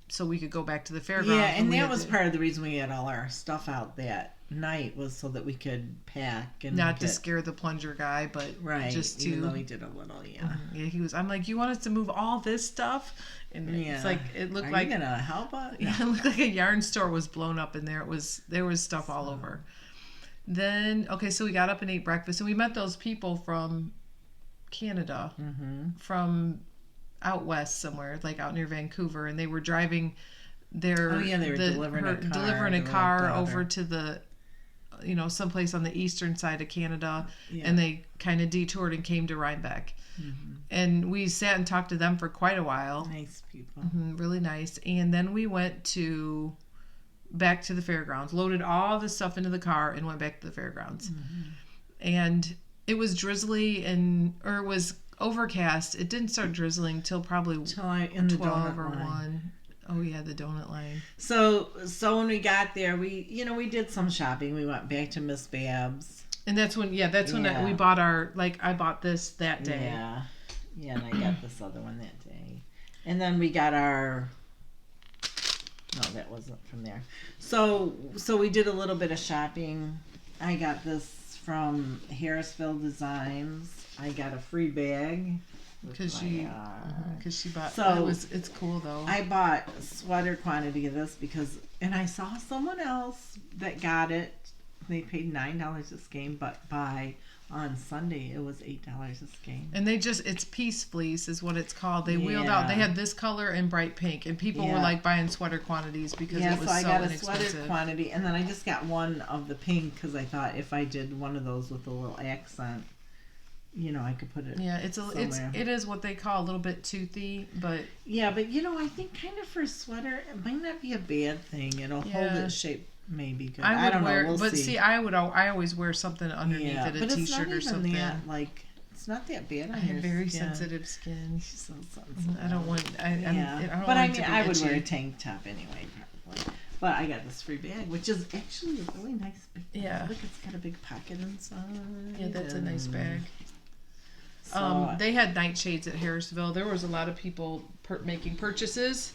so we could go back to the fairgrounds. Yeah, and that was part of the reason we had all our stuff out that night was so that we could pack and not to scare the plunger guy, but just to. Even though he did a little, yeah, he was. I'm like, you want us to move all this stuff? And it's it looked like. Are you gonna help us? Yeah, it looked like a yarn store was blown up in there. There was stuff all over. Then, so we got up and ate breakfast, and we met those people from Canada, from out west somewhere, out near Vancouver, and they were driving they were delivering a car over to the, someplace on the eastern side of Canada, and they kind of detoured and came to Rhinebeck. Mm-hmm. And we sat and talked to them for quite a while. Nice people. Mm-hmm, really nice. And then we went back to the fairgrounds, loaded all the stuff into the car and went back to the fairgrounds. Mm-hmm. And it was drizzly or it was overcast. It didn't start drizzling till probably 12 or 1. Oh yeah, the donut line. So when we got there, we did some shopping. We went back to Miss Babs. And that's when we bought our, I bought this that day. Yeah. Yeah, and I got this other one that day. And then we got our... No, that wasn't from there. So we did a little bit of shopping. I got this from Harrisville Designs. I got a free bag. Because she bought... So it's cool, though. I bought a sweater quantity of this because... And I saw someone else that got it. They paid $9 a skein, but on Sunday it was $8 a skein. And it's piece fleece is what it's called. They wheeled out. They had this color and bright pink, and people were like buying sweater quantities because it was so inexpensive. I got a sweater quantity, and then I just got one of the pink because I thought if I did one of those with a little accent, I could put it. Yeah, it is what they call a little bit toothy, but yeah, but I think kind of for a sweater, it might not be a bad thing. It'll hold its shape. Maybe good. I don't know. We'll see. I always wear something underneath it, a t-shirt or something. It's not that bad. I have very sensitive skin. She's so sensitive. I don't want. I would wear a tank top anyway, probably. But I got this free bag, which is actually a really nice big bag. Yeah. Look, it's got a big pocket inside. Yeah, that's a nice bag. They had nightshades at Harrisville. There was a lot of people making purchases.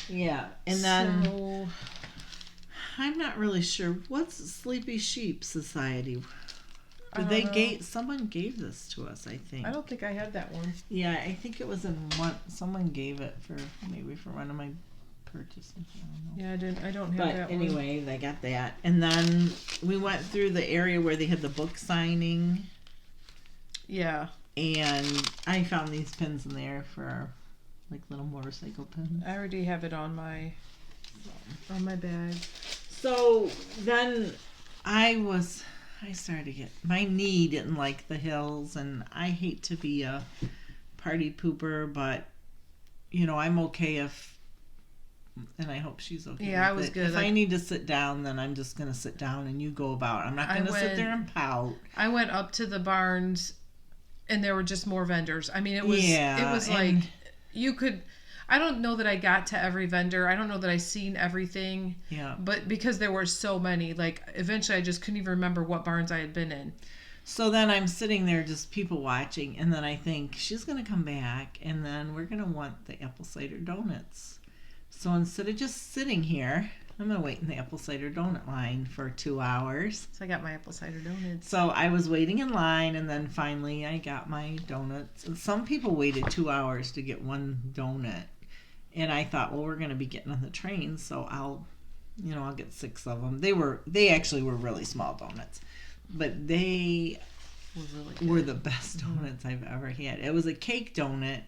Yeah, and then. I'm not really sure. What's Sleepy Sheep Society? Someone gave this to us, I think. I don't think I had that one. Yeah, I think it was in one. Someone gave it for one of my purchases. I don't know. Yeah, I don't have that one. But anyway, they got that. And then we went through the area where they had the book signing. Yeah. And I found these pins in there for our, little motorcycle pins. I already have it on my bag. So then I started to get, my knee didn't like the hills, and I hate to be a party pooper, but I'm okay and I hope she's okay. Yeah, I was good. If I need to sit down, then I'm just going to sit down and you go about. I'm not going to sit there and pout. I went up to the barns and there were just more vendors. I mean, it was like you could... I don't know that I got to every vendor. I don't know that I seen everything. Yeah. But because there were so many, eventually I just couldn't even remember what barns I had been in. So then I'm sitting there just people watching, and then I think she's going to come back, and then we're going to want the apple cider donuts. So instead of just sitting here, I'm going to wait in the apple cider donut line for 2 hours. So I got my apple cider donuts. So I was waiting in line, and then finally I got my donuts. And some people waited 2 hours to get one donut. And I thought, well, we're going to be getting on the train, so I'll get 6 of them. They actually were really small donuts, but they were the best donuts I've ever had. It was a cake donut,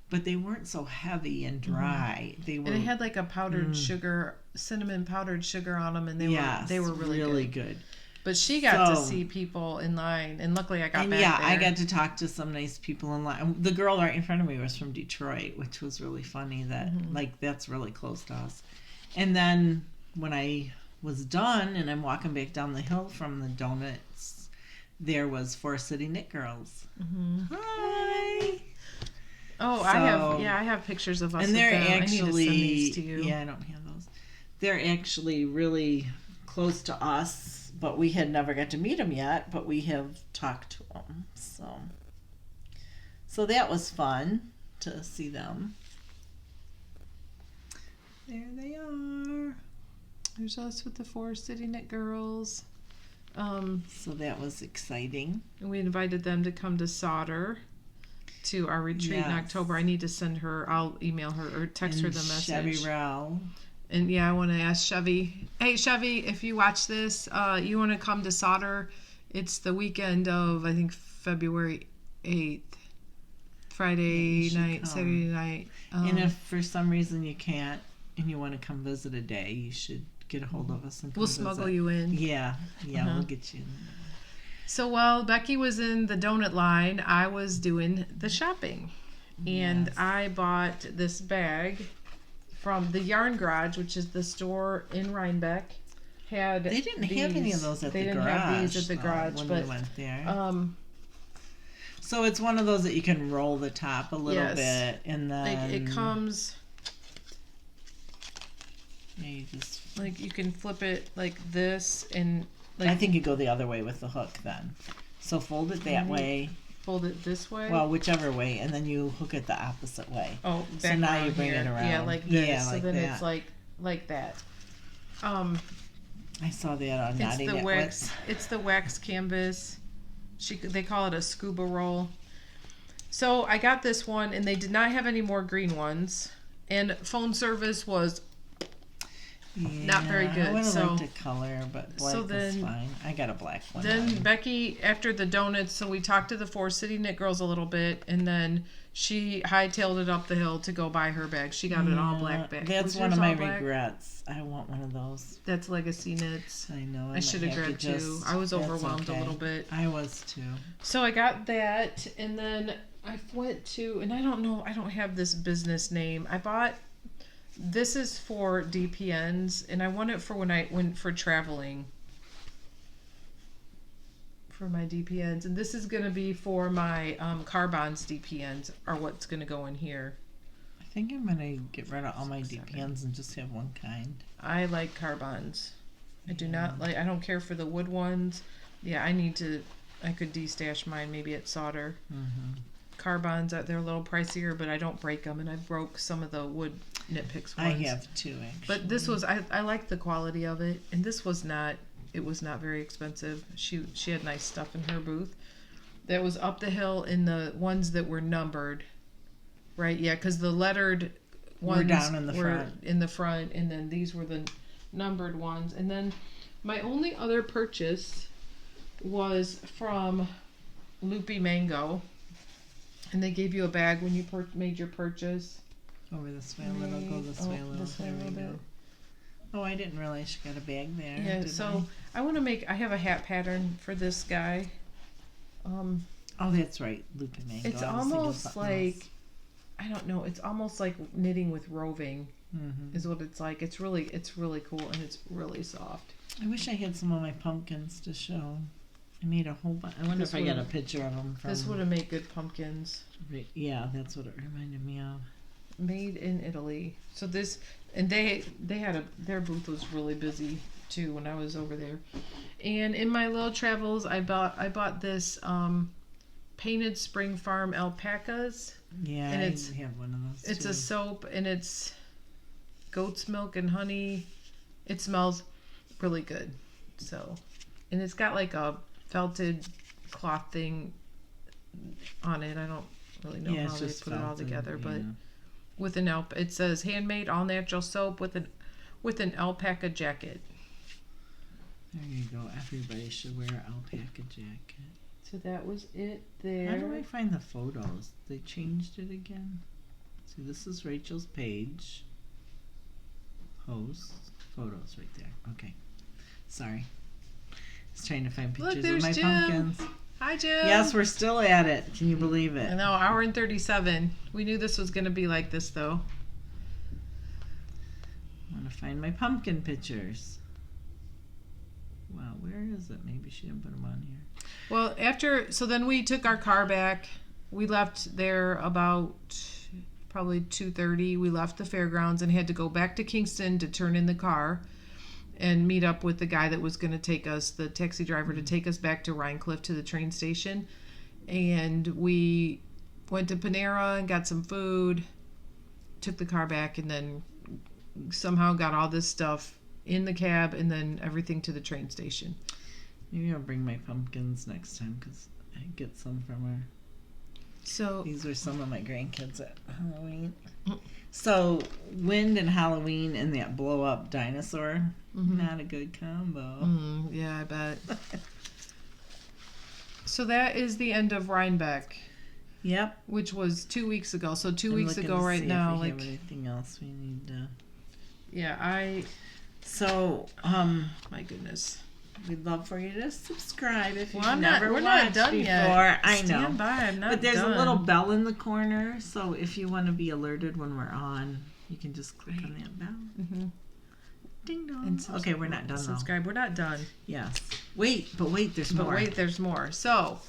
but they weren't so heavy and dry. And they had a powdered sugar, cinnamon powdered sugar on them, and they were really good. But she got to see people in line, and luckily I got back there. I got to talk to some nice people in line. The girl right in front of me was from Detroit, which was really funny. That that's really close to us. And then when I was done, and I'm walking back down the hill from the donuts, there was 4 City Knit Girls. Mm-hmm. Hi. Oh, I have pictures of us. And they're actually, I need to send these to you. Yeah, I don't have those. They're actually really close to us. But we had never got to meet them yet, but we have talked to them. So that was fun to see them. There they are. There's us with the 4 City Knit Girls. So that was exciting. And we invited them to come to Solder to our retreat in October. I need to send her, I'll email her or text her the message. Chevy Row. And I want to ask Chevy, hey Chevy, if you watch this, you want to come to Solder? It's the weekend of, I think, February 8th. Friday night, Saturday night. And if for some reason you can't and you want to come visit a day, you should get a hold of us and come We'll smuggle you in. Yeah, we'll get you in. So while Becky was in the donut line, I was doing the shopping. And I bought this bag from the Yarn Garage, which is the store in Rhinebeck. They didn't have any of those at the garage. They didn't have these at the garage when we went there. So it's one of those that you can roll the top a little bit, and then it comes. You just you can flip it like this, and I think you go the other way with the hook then. So fold it that way, fold it this way. Well, whichever way, and then you hook it the opposite way. Oh, back so now you bring here. it around. Yeah, like this. Yeah, so like then that. it's like that. I saw that on Naughty Netflix. It's the wax canvas. They call it a scuba roll. So I got this one, and they did not have any more green ones, and phone service was not very good. I would have liked a color, but black is fine. I got a black one. Then Becky, after the donuts, so we talked to the Forest City Knit Girls a little bit, and then she hightailed it up the hill to go buy her bag. She got an all black bag. That's one of my regrets. I want one of those. That's Legacy Knits. I know. I should have grabbed two. I was overwhelmed a little bit. I was too. So I got that, and then I went to, and I don't know, I don't have this business name. I bought, this is for DPNs, and I want it for when I went for traveling. For my DPNs, and this is going to be for my Carbons DPNs, are what's going to go in here. I think I'm going to get rid of all my DPNs and just have one kind. I like Carbons. I do not like, I don't care for the wood ones. Yeah, I could de-stash mine maybe at Solder. Carbons, they're a little pricier, but I don't break them, and I broke some of the wood Knit Picks ones. I have two, actually. But this was, I like the quality of it, and this was not, it was not very expensive. She had nice stuff in her booth. That was up the hill in the ones that were numbered, right? Yeah, because the lettered ones were down in the front, and then these were the numbered ones. And then my only other purchase was from Loopy Mango, and they gave you a bag when you made your purchase. Over this way a little, go this way a little. This way a little bit. Oh, I didn't realize she got a bag there. Yeah, so I want to I have a hat pattern for this guy. Oh, that's right, Loopy Mango. It's almost like, I don't know, it's almost like knitting with roving is what it's like. It's really cool, and it's really soft. I wish I had some of my pumpkins to show. I made a whole bunch. I wonder if I got a picture of them from... This would have made good pumpkins. Yeah, that's what it reminded me of. Made in Italy. So this, and they had their booth was really busy too when I was over there. And in my little travels, I bought this painted Spring Farm alpacas. Yeah, and I have one of those. It's a soap, and it's goat's milk and honey. It smells really good. So, and it's got like a felted cloth thing on it. I don't really know how they put it all together, but with an it says handmade all natural soap with an alpaca jacket. There you go. Everybody should wear an alpaca jacket. So that was it there. How do I find the photos? They changed it again. See, this is Rachel's page. Posts. Photos right there. Okay. Sorry. I was trying to find pictures of my pumpkins. Hi, Jim. Yes, we're still at it. Can you believe it? I know, hour and 37. We knew this was going to be like this, though. I want to find my pumpkin pictures. Wow, where is it? Maybe she didn't put them on here. Well, so then we took our car back. We left there about probably 2:30. We left the fairgrounds and had to go back to Kingston to turn in the car and meet up with the guy that was going to take us, the taxi driver, to take us back to Rhinecliff to the train station. And we went to Panera and got some food, took the car back, and then somehow got all this stuff in the cab and then everything to the train station. Maybe I'll bring my pumpkins next time because I get some from her. So these were some of my grandkids at Halloween. So wind and Halloween and that blow up dinosaur, not a good combo. Yeah, I bet. So that is the end of Rhinebeck. Yep. Which was 2 weeks ago. So 2 weeks ago right now. If we have anything else we need to... Yeah, So, my goodness. We'd love for you to subscribe if you've we're watched not done before. Yet. I know. Stand by, I'm not But there's done. a little bell in the corner, so if you want to be alerted when we're on, you can just click on that bell. Ding dong. Okay, we're not done Subscribe. We're not done. Yes. Wait, there's more. So,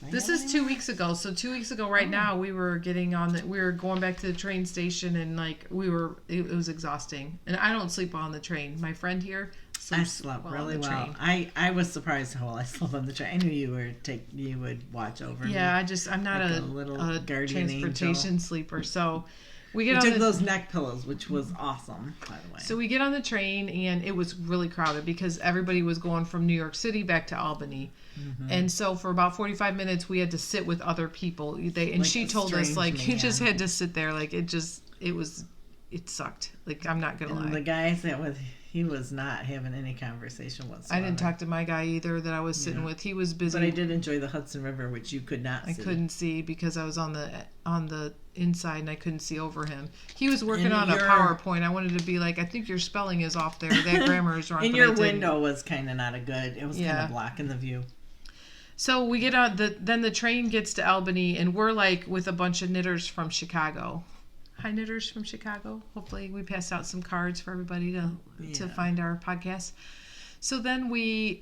this is 2 weeks ago. So 2 weeks ago right now, we were we were going back to the train station, and like it was exhausting. And I don't sleep well on the train. My friend here I slept really well. I was surprised how well I slept on the train. I knew you would watch over me. Yeah, I'm not like a little transportation angel. Sleeper. So we took those neck pillows, which was awesome, by the way. So we get on the train, and it was really crowded because everybody was going from New York City back to Albany. Mm-hmm. And so for about 45 minutes, we had to sit with other people. She told us, like, you just had to sit there. Like, it sucked. Like, I'm not going to lie. The guy I sat with, he was not having any conversation whatsoever. I didn't talk to my guy either that I was sitting with. He was busy. But I did enjoy the Hudson River, which you could not see. I couldn't see because I was on the inside and I couldn't see over him. He was working on a PowerPoint. I wanted to be like, I think your spelling is off there. That grammar is wrong. And your window was kind of not it was kind of blocking the view. So we get on then the train gets to Albany, and we're like with a bunch of knitters from Chicago. Hi, knitters from Chicago. Hopefully we pass out some cards for everybody to find our podcast. So then we're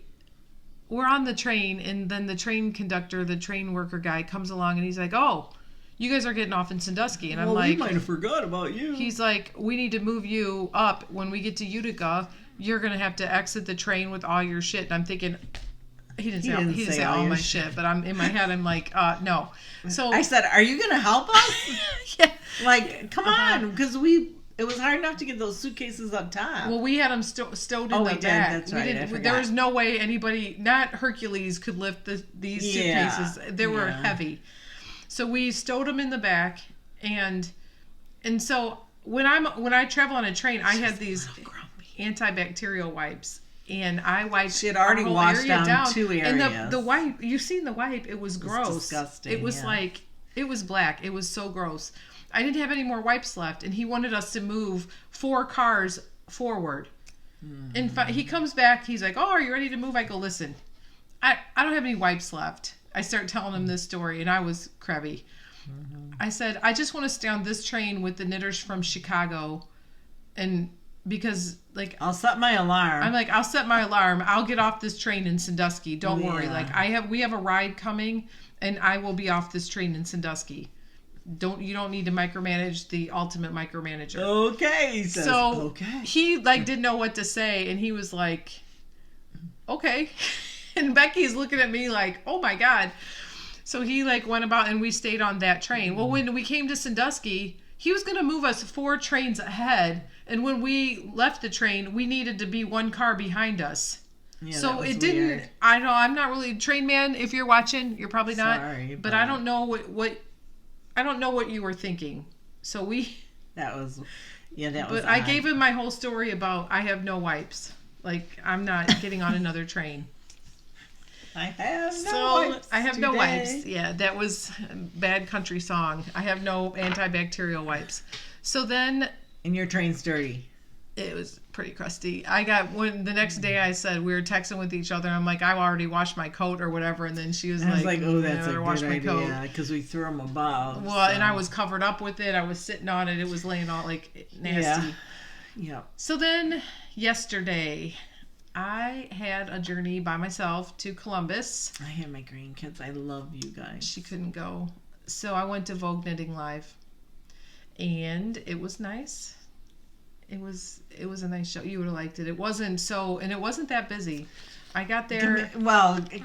on the train, and then the train conductor, the train worker guy comes along, and he's like, oh, you guys are getting off in Sandusky. And I'm like, we might have forgot about you. He's like, we need to move you up. When we get to Utica, you're going to have to exit the train with all your shit. And I'm thinking, he didn't say all my shit, but I'm in my head, I'm like, no. So I said, are you going to help us? Yeah. Like, come on, because it was hard enough to get those suitcases up top. Well, we had them stowed in the back. That's right. There was no way anybody, not Hercules, could lift these suitcases. They were heavy. So we stowed them in the back, and so when I travel on a train, I had these antibacterial wipes, and I wiped. She had already washed down 2 areas. And the wipe, you've seen the wipe? It was gross. It was disgusting. It was like, it was black. It was so gross. I didn't have any more wipes left, and he wanted us to move 4 cars forward. Mm-hmm. And he comes back. He's like, "Oh, are you ready to move?" I go, "Listen, I don't have any wipes left." I start telling him this story, and I was crabby. Mm-hmm. I said, "I just want to stay on this train with the knitters from Chicago, and because like I'll set my alarm." I'm like, "I'll set my alarm. I'll get off this train in Sandusky. Don't worry. Like we have a ride coming, and I will be off this train in Sandusky. You don't need to micromanage the ultimate micromanager." Okay. He says, okay. He didn't know what to say, and he was like, "Okay." And Becky's looking at me like, "Oh my God." So he went about, and we stayed on that train. Well, when we came to Sandusky, he was going to move us 4 trains ahead. And when we left the train, we needed to be 1 car behind us. Yeah, so it didn't, weird. I know, I'm not really, train man, if you're watching, you're probably not. Sorry, but I don't know I don't know what you were thinking. So that was But I gave him my whole story about I have no wipes. Like, I'm not getting on another train. I have no wipes. Yeah, that was a bad country song. I have no antibacterial wipes. So then... And your train's dirty. It was pretty crusty. The next day I said, we were texting with each other. I'm like, I've already washed my coat or whatever. And then she was I was like, oh, that's a good idea. Because we threw them above. Well, and I was covered up with it. I was sitting on it. It was laying all nasty. Yeah. So then yesterday... I had a journey by myself to Columbus. I had my grandkids. I love you guys. She couldn't go. So I went to Vogue Knitting Live. And it was nice. It was a nice show. You would have liked it. It wasn't that busy. I got there.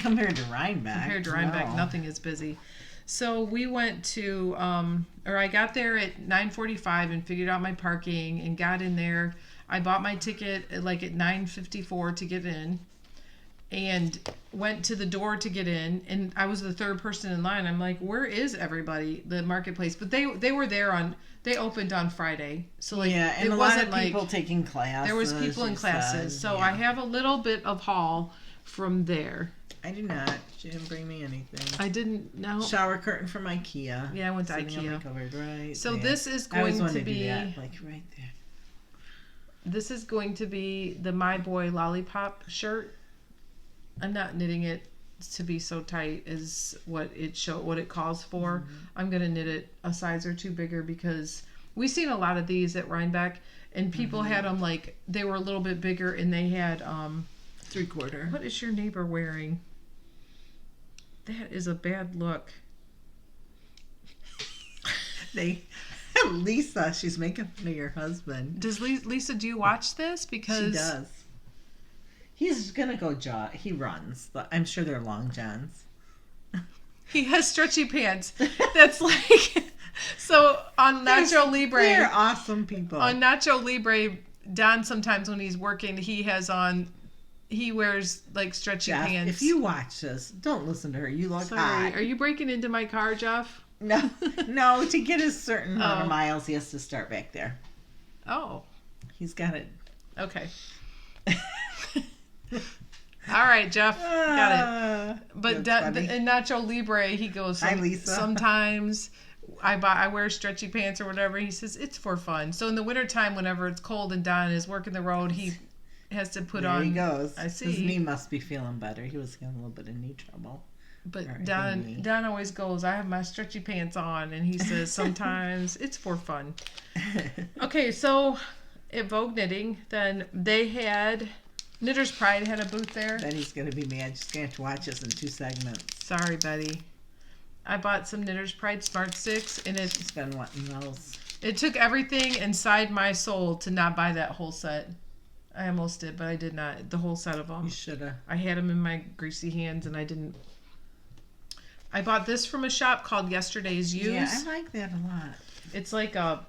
Compared to Rhinebeck. Nothing is busy. So we went to, I got there at 9:45 and figured out my parking and got in there. I bought my ticket at 9:54 to get in, and went to the door to get in, and I was the 3rd person in line. I'm like, where is everybody? The marketplace, but they were there they opened on Friday, so and it a wasn't lot of people taking classes. There was people in classes, so I have a little bit of haul from there. I do not. She didn't bring me anything. I didn't. No. Shower curtain from IKEA. Yeah, I went to IKEA. Cupboard, right. So this is going to be right there. This is going to be the My Boy Lollipop shirt. I'm not knitting it to be so tight as what it calls for. Mm-hmm. I'm going to knit it a size or 2 bigger because we've seen a lot of these at Rhinebeck, and people had them they were a little bit bigger, and they had 3/4. What is your neighbor wearing? That is a bad look. Lisa, she's making fun of your husband. Does Lisa, do you watch this? Because she does. He's gonna go he runs. I'm sure they're long johns. He has stretchy pants. That's like, so on Nacho Libre. They're awesome people. On Nacho Libre, Don sometimes when he's working, he wears like stretchy pants. If you watch this, don't listen to her. You look hot. Are you breaking into my car, Jeff? No, to get a certain amount of miles, he has to start back there. Oh. He's got it. Okay. All right, Jeff. Got it. But in Nacho Libre, he goes, Hi, Lisa. Sometimes I wear stretchy pants or whatever. He says, it's for fun. So in the wintertime, whenever it's cold and Don is working the road, he has to put on. There he goes. I see. His knee must be feeling better. He was getting a little bit of knee trouble. But Don always goes, I have my stretchy pants on. And he says, sometimes it's for fun. Okay, so at Vogue Knitting, then they had... Knitter's Pride had a booth there. Betty's going to be mad. She's going to have to watch us in 2 segments. Sorry, Betty. I bought some Knitter's Pride Smart Sticks, and She's been wanting those. It took everything inside my soul to not buy that whole set. I almost did, but I did not. The whole set of them. You should have. I had them in my greasy hands, and I didn't. I bought this from a shop called Yesterday's Use. Yeah, I like that a lot. It's like a...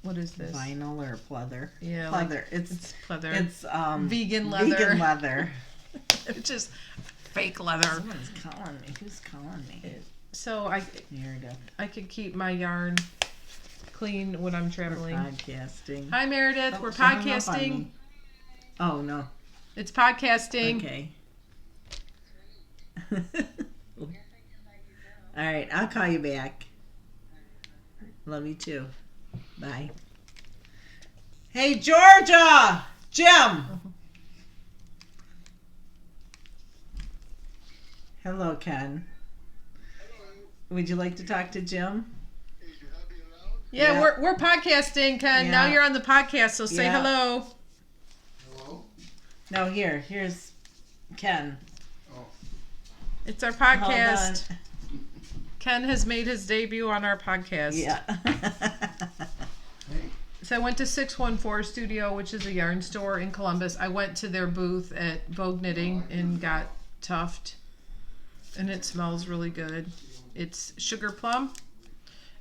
What is this? Vinyl or pleather? Yeah, pleather. Like, it's pleather. It's vegan leather. Vegan leather. It's just fake leather. Someone's calling me. Who's calling me? So Here we go. I could keep my yarn clean when I'm traveling. We're podcasting. Hi Meredith, we're podcasting. Oh no. It's podcasting. Okay. All right, I'll call you back. Love you too. Bye. Hey, Georgia! Jim! Hello, Ken. Hello. Would you like to talk to Jim? Is your hubby around? Yeah, we're podcasting, Ken. Yeah. Now you're on the podcast, so say hello. Hello? No, here's Ken. Oh. It's our podcast. Hold on. Ken has made his debut on our podcast. Yeah. Hey. So I went to 614 Studio, which is a yarn store in Columbus. I went to their booth at Vogue Knitting and got tuft. And it smells really good. It's sugar plum.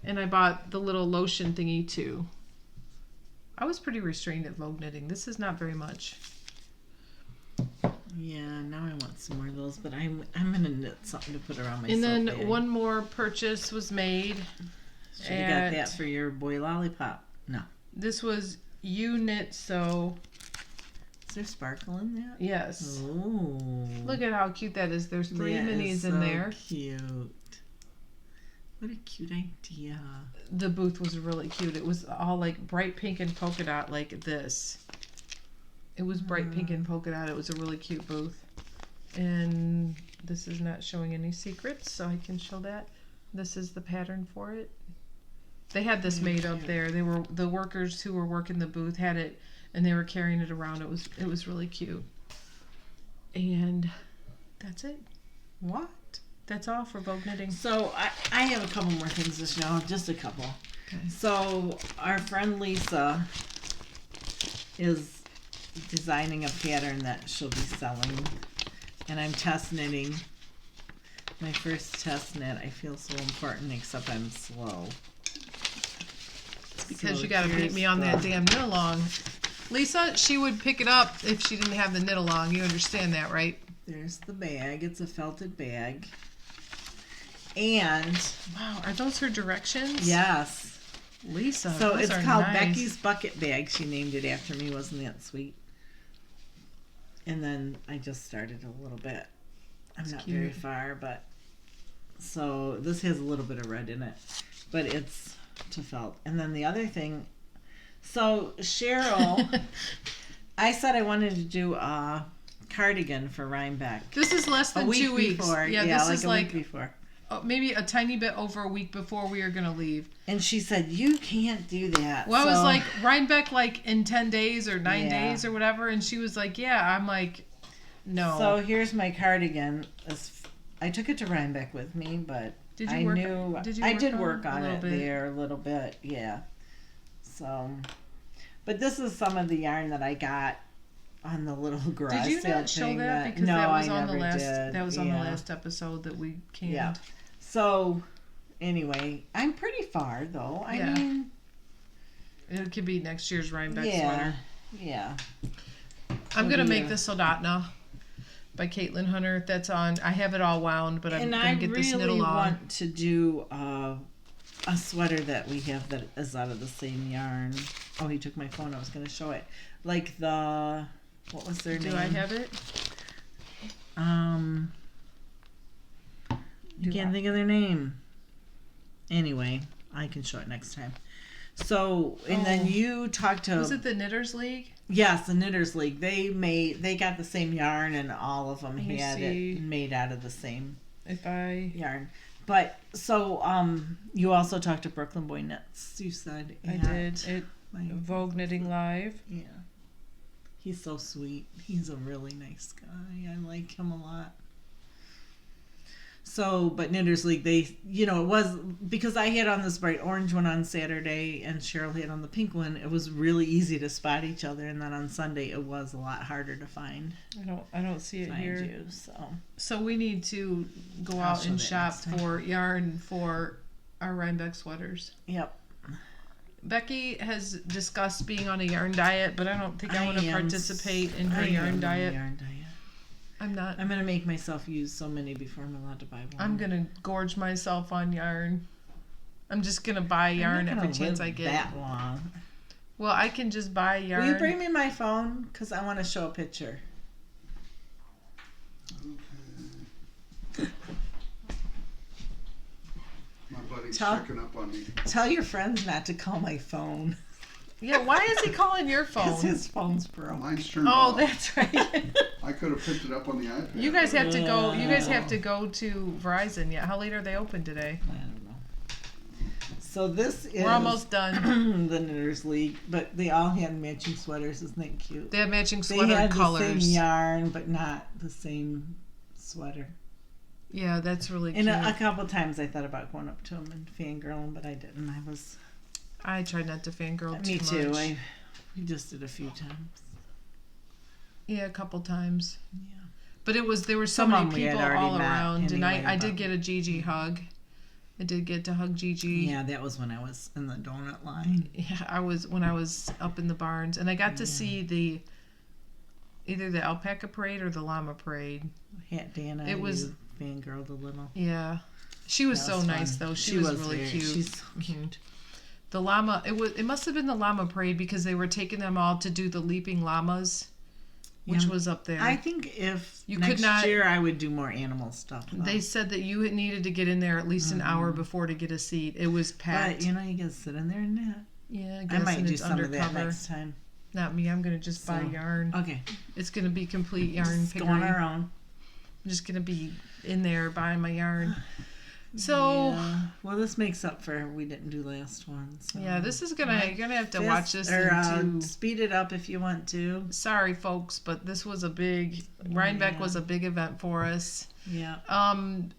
And I bought the little lotion thingy too. I was pretty restrained at Vogue Knitting. This is not very much. Yeah, now I want some more of those, but I'm gonna knit something to put around my And then bag. one more purchase was made. Should have got that for your boy lollipop. No. This was You Knit Sew. Is there sparkle in that? Yes. Oh. Look at how cute that is. There's 3 That minis is in so there. Cute. What a cute idea. The booth was really cute. It was all like bright pink and polka dot like this. It was bright pink and polka dot. It was a really cute booth. And this is not showing any secrets, so I can show that. This is the pattern for it. They had this made up there. They were the workers who were working the booth had it, and they were carrying it around. It was really cute. And that's it. What? That's all for Vogue Knitting. So I have a couple more things to show. Just a couple. Okay. So our friend Lisa is designing a pattern that she'll be selling, and I'm test knitting. My first test knit. I feel so important, except I'm slow. Because So you got to beat me on that damn knit along. Lisa, she would pick it up if she didn't have the knit along. You understand that, right? There's the bag. It's a felted bag. And Wow, are those her directions? yes. Lisa, So those it's are called nice. Becky's Bucket Bag. She named it after me. Wasn't that sweet? And then I just started a little bit. I'm That's not cute. very far, but so this has a little bit of red in it, but it's to felt. And then the other thing, so Cheryl, I said I wanted to do a cardigan for Rhinebeck. This is less than A week 2 weeks. before. Yeah, Yeah, this like is a like week before. maybe a tiny bit over a week before we are going to leave. And she said, you can't do that. Well, I was So- like, Rhinebeck like in 10 days or 9 Yeah. days or whatever. And she was like, yeah. I'm like, no. So here's my cardigan. I took it to Rhinebeck with me, but Did you I work- knew did you I work did on work it a on little it bit? there a little bit, yeah. So, but this is some of the yarn that I got on the little garage Did you sale not show thing that? Because no, that was I on the never last. did. That was on the Yeah. last episode that we canned. Yeah. So, anyway, I'm pretty far though. I Yeah. mean, It could be next year's Rhinebeck yeah, sweater. yeah. I'm gonna make Yeah. the Soldotna by Caitlin Hunter. That's on. I have it all wound, but I'm gonna get this knit really along. want to do a sweater that we have that is out of the same yarn. Oh, he took my phone. I was going to show it. Like the, what was their name? Do I have it? I can't think of their name. Anyway, I can show it next time. So, and then you talked to... Was it the Knitters League? Yes, the Knitters League. They got the same yarn, and all of them had it made out of the same yarn. But, so, you also talked to Brooklyn Boy Knits, you said. I did. Vogue Knitting Live. Yeah. He's so sweet. He's a really nice guy. I like him a lot. So, but Knitters League, they, it was, because I had on this bright orange one on Saturday and Cheryl had on the pink one, it was really easy to spot each other. And then on Sunday, it was a lot harder to find. I don't see it here. You, so we need to go out and shop for yarn for our Rhinebeck sweaters. Yep. Becky has discussed being on a yarn diet, but I don't think I want to participate in her yarn diet. I'm not. I'm going to make myself use so many before I'm allowed to buy one. I'm going to gorge myself on yarn. I'm just going to buy yarn every chance I get. That long. Well, I can just buy yarn. Will you bring me my phone? Because I want to show a picture. Okay. My buddy's checking up on me. Tell your friends not to call my phone. Yeah, why is he calling your phone? Because his phone's broke. Mine's turned off. That's right. I could have picked it up on the iPad. You guys have to go. You guys have to go to Verizon. Yeah. How late are they open today? I don't know. So this is... We're almost done. The Knitters League, but they all had matching sweaters. Isn't that cute? They have matching sweater they had colors. The same yarn, but not the same sweater. Yeah, that's really cute. And a couple times I thought about going up to them and fangirling, but I didn't. I tried not to fangirl too Me much. too. We just did a few times. Yeah, a couple times. Yeah. But there were so Some many of 'em we had people already all met around, and anyway, I did but- get a Gigi hug. I did get to hug Gigi. Yeah, that was when I was in the donut line. Yeah, when I was up in the barns, and I got to see either the alpaca parade or the llama parade. Dana, It was you fangirled a little. Yeah, she was so nice though. She was really cute. She's so cute. The llama. It must have been the llama parade because they were taking them all to do the leaping llamas, which was up there. I think if You next could not- year I would do more animal stuff. Though. They said that you needed to get in there at least an hour before to get a seat. It was packed. But you gotta sit in there and knit. Yeah, I guess, might and do it's some of that undercover. next time. Not me. I'm gonna just buy yarn. Okay. It's gonna be complete yarn Just go pickery. on our own. I'm just gonna be in there buying my yarn. So yeah. Well, this makes up for we didn't do last one. So. yeah, this is you're gonna have to watch this and speed it up if you want to. Sorry, folks, but this was a big Rhinebeck was a big event for us. Yeah.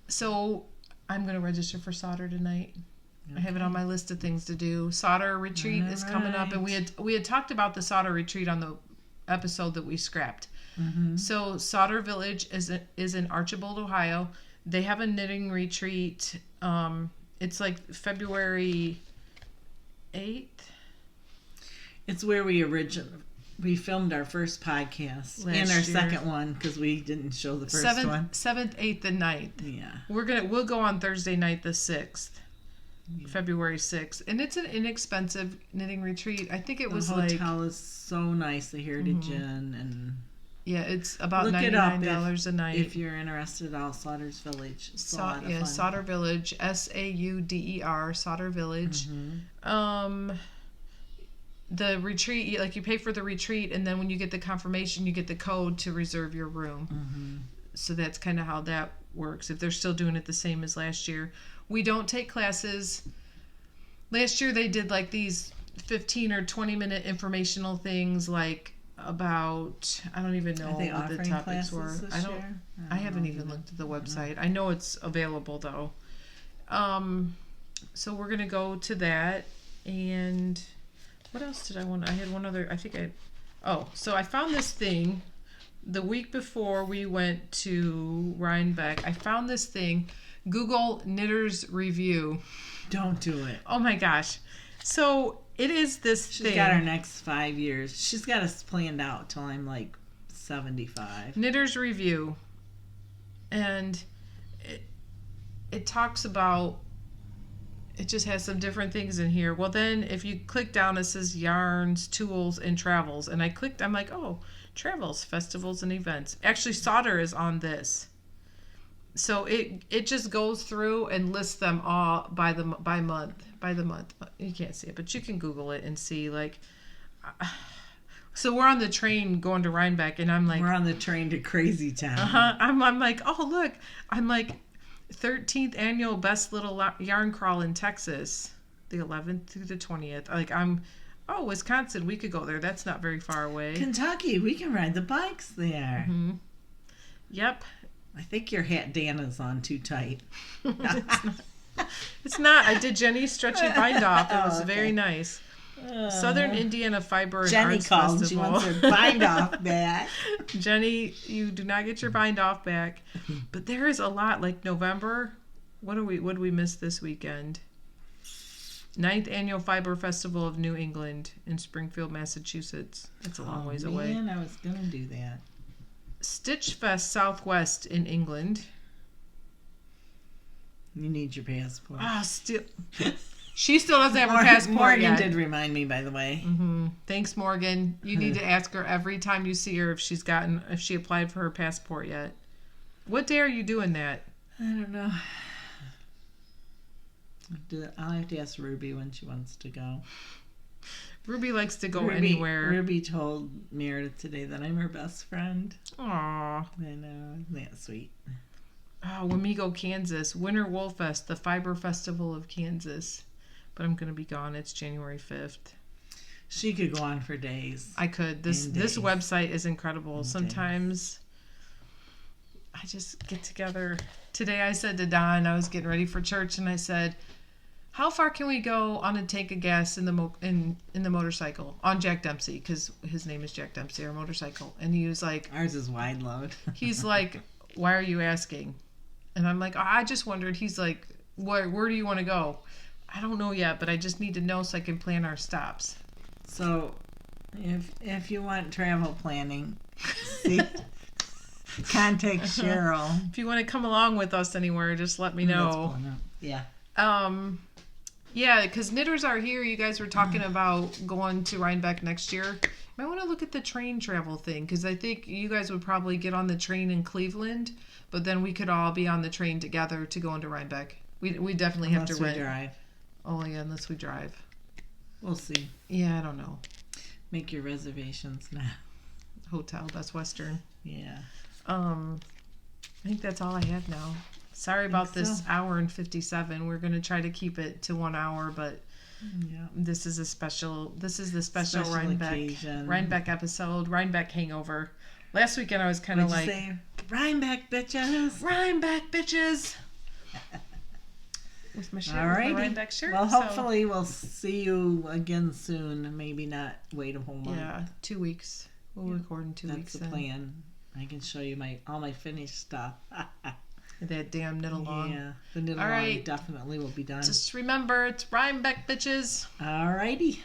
So I'm gonna register for solder tonight. I have it on my list of things to do. Solder retreat is coming up, and we had talked about the solder retreat on the episode that we scrapped. Mm-hmm. So Solder Village is in Archibald, Ohio. They have a knitting retreat. It's like February 8th. It's where we filmed our first podcast and our second one because we didn't show the first one. 7th, 8th, and 9th. Yeah. We'll go on Thursday night the 6th. February 6th, and it's an inexpensive knitting retreat. I think it was the hotel is so nice, the Heritage Inn, and it's about look $99 a night. If you're interested, all Saugerties Village. It's a lot of fun. Solder Village, SAUDER, Solder Village. The retreat, like you pay for the retreat, and then when you get the confirmation, you get the code to reserve your room. So that's kind of how that works. If they're still doing it the same as last year. We don't take classes. Last year they did like these 15 or 20 minute informational things like about, I don't even know what the topics were. I haven't even looked at the website. I know it's available though. So we're going to go to that. And what else did I want? I had one other, Oh, so I found this thing the week before we went to Rhinebeck. I found this thing. Google Knitter's Review. Don't do it. Oh my gosh. So it is this thing. She's got her next 5 years. She's got us planned out till I'm like 75. Knitter's Review. And it talks about, it just has some different things in here. Well, then if you click down, it says yarns, tools, and travels. And I clicked, I'm like, oh, travels, festivals, and events. Actually, Sauder is on this. So it just goes through and lists them all by the month. You can't see it, but you can Google it and see, like, so we're on the train going to Rhinebeck, and I'm like, we're on the train to Crazy Town. I'm like, oh look, I'm like 13th annual best little yarn crawl in Texas, the 11th through the 20th. Like Wisconsin, we could go there. That's not very far away. Kentucky, we can ride the bikes there. Mm-hmm. Yep. I think your hat Dana's on too tight. It's not. I did Jenny's stretchy bind off. It was very nice. Southern Indiana Fiber and Jenny Arts called. Festival. She wants her bind off back. Jenny, you do not get your bind off back. But there is a lot. Like November. What do we miss this weekend? 9th Annual Fiber Festival of New England in Springfield, Massachusetts. It's a long ways away. Man, I was going to do that. Stitch Fest Southwest in England. You need your passport. She still doesn't have her passport Morgan yet. did remind me, by the way. Mm-hmm. Thanks, Morgan. You need to ask her every time you see her if she applied for her passport yet. What day are you doing that? I don't know. I'll have to ask Ruby when she wants to go. Ruby likes to go anywhere. Ruby told Meredith today that I'm her best friend. Aww. I know. Isn't that sweet? Oh, Wamego, Kansas. Winter Wool Fest, the Fiber Festival of Kansas. But I'm going to be gone. It's January 5th. She could go on for days. I could. This website is incredible. Sometimes I just get together. Today I said to Don, I was getting ready for church, and I said, how far can we go on a tank of gas in the motorcycle? On Jack Dempsey, because his name is Jack Dempsey, our motorcycle. And he was like... Ours is wide load. He's like, why are you asking? And I'm like, I just wondered. He's like, where do you want to go? I don't know yet, but I just need to know so I can plan our stops. So, if you want travel planning, contact Cheryl. If you want to come along with us anywhere, just let me know. Yeah. Yeah, because knitters are here. You guys were talking about going to Rhinebeck next year. You might want to look at the train travel thing, because I think you guys would probably get on the train in Cleveland, but then we could all be on the train together to go into Rhinebeck. We definitely have to rent. Drive. Oh yeah, unless we drive. We'll see. Yeah, I don't know. Make your reservations now. Hotel, Best Western. Yeah. I think that's all I have now. Sorry about this hour and 57. We're going to try to keep it to 1 hour, but this is the special Rhinebeck episode, Rhinebeck hangover. Last weekend I was kind of like, say? Rhinebeck bitches. Rhinebeck bitches. With my shirt, with my Rhinebeck shirt. Well, hopefully we'll see you again soon. Maybe not wait a whole month. Yeah, 2 weeks. We'll record in 2 weeks. That's the plan. I can show you all my finished stuff. That damn knit along. Yeah, the knit along definitely will be done. Just remember, it's Rhinebeck bitches. Alrighty.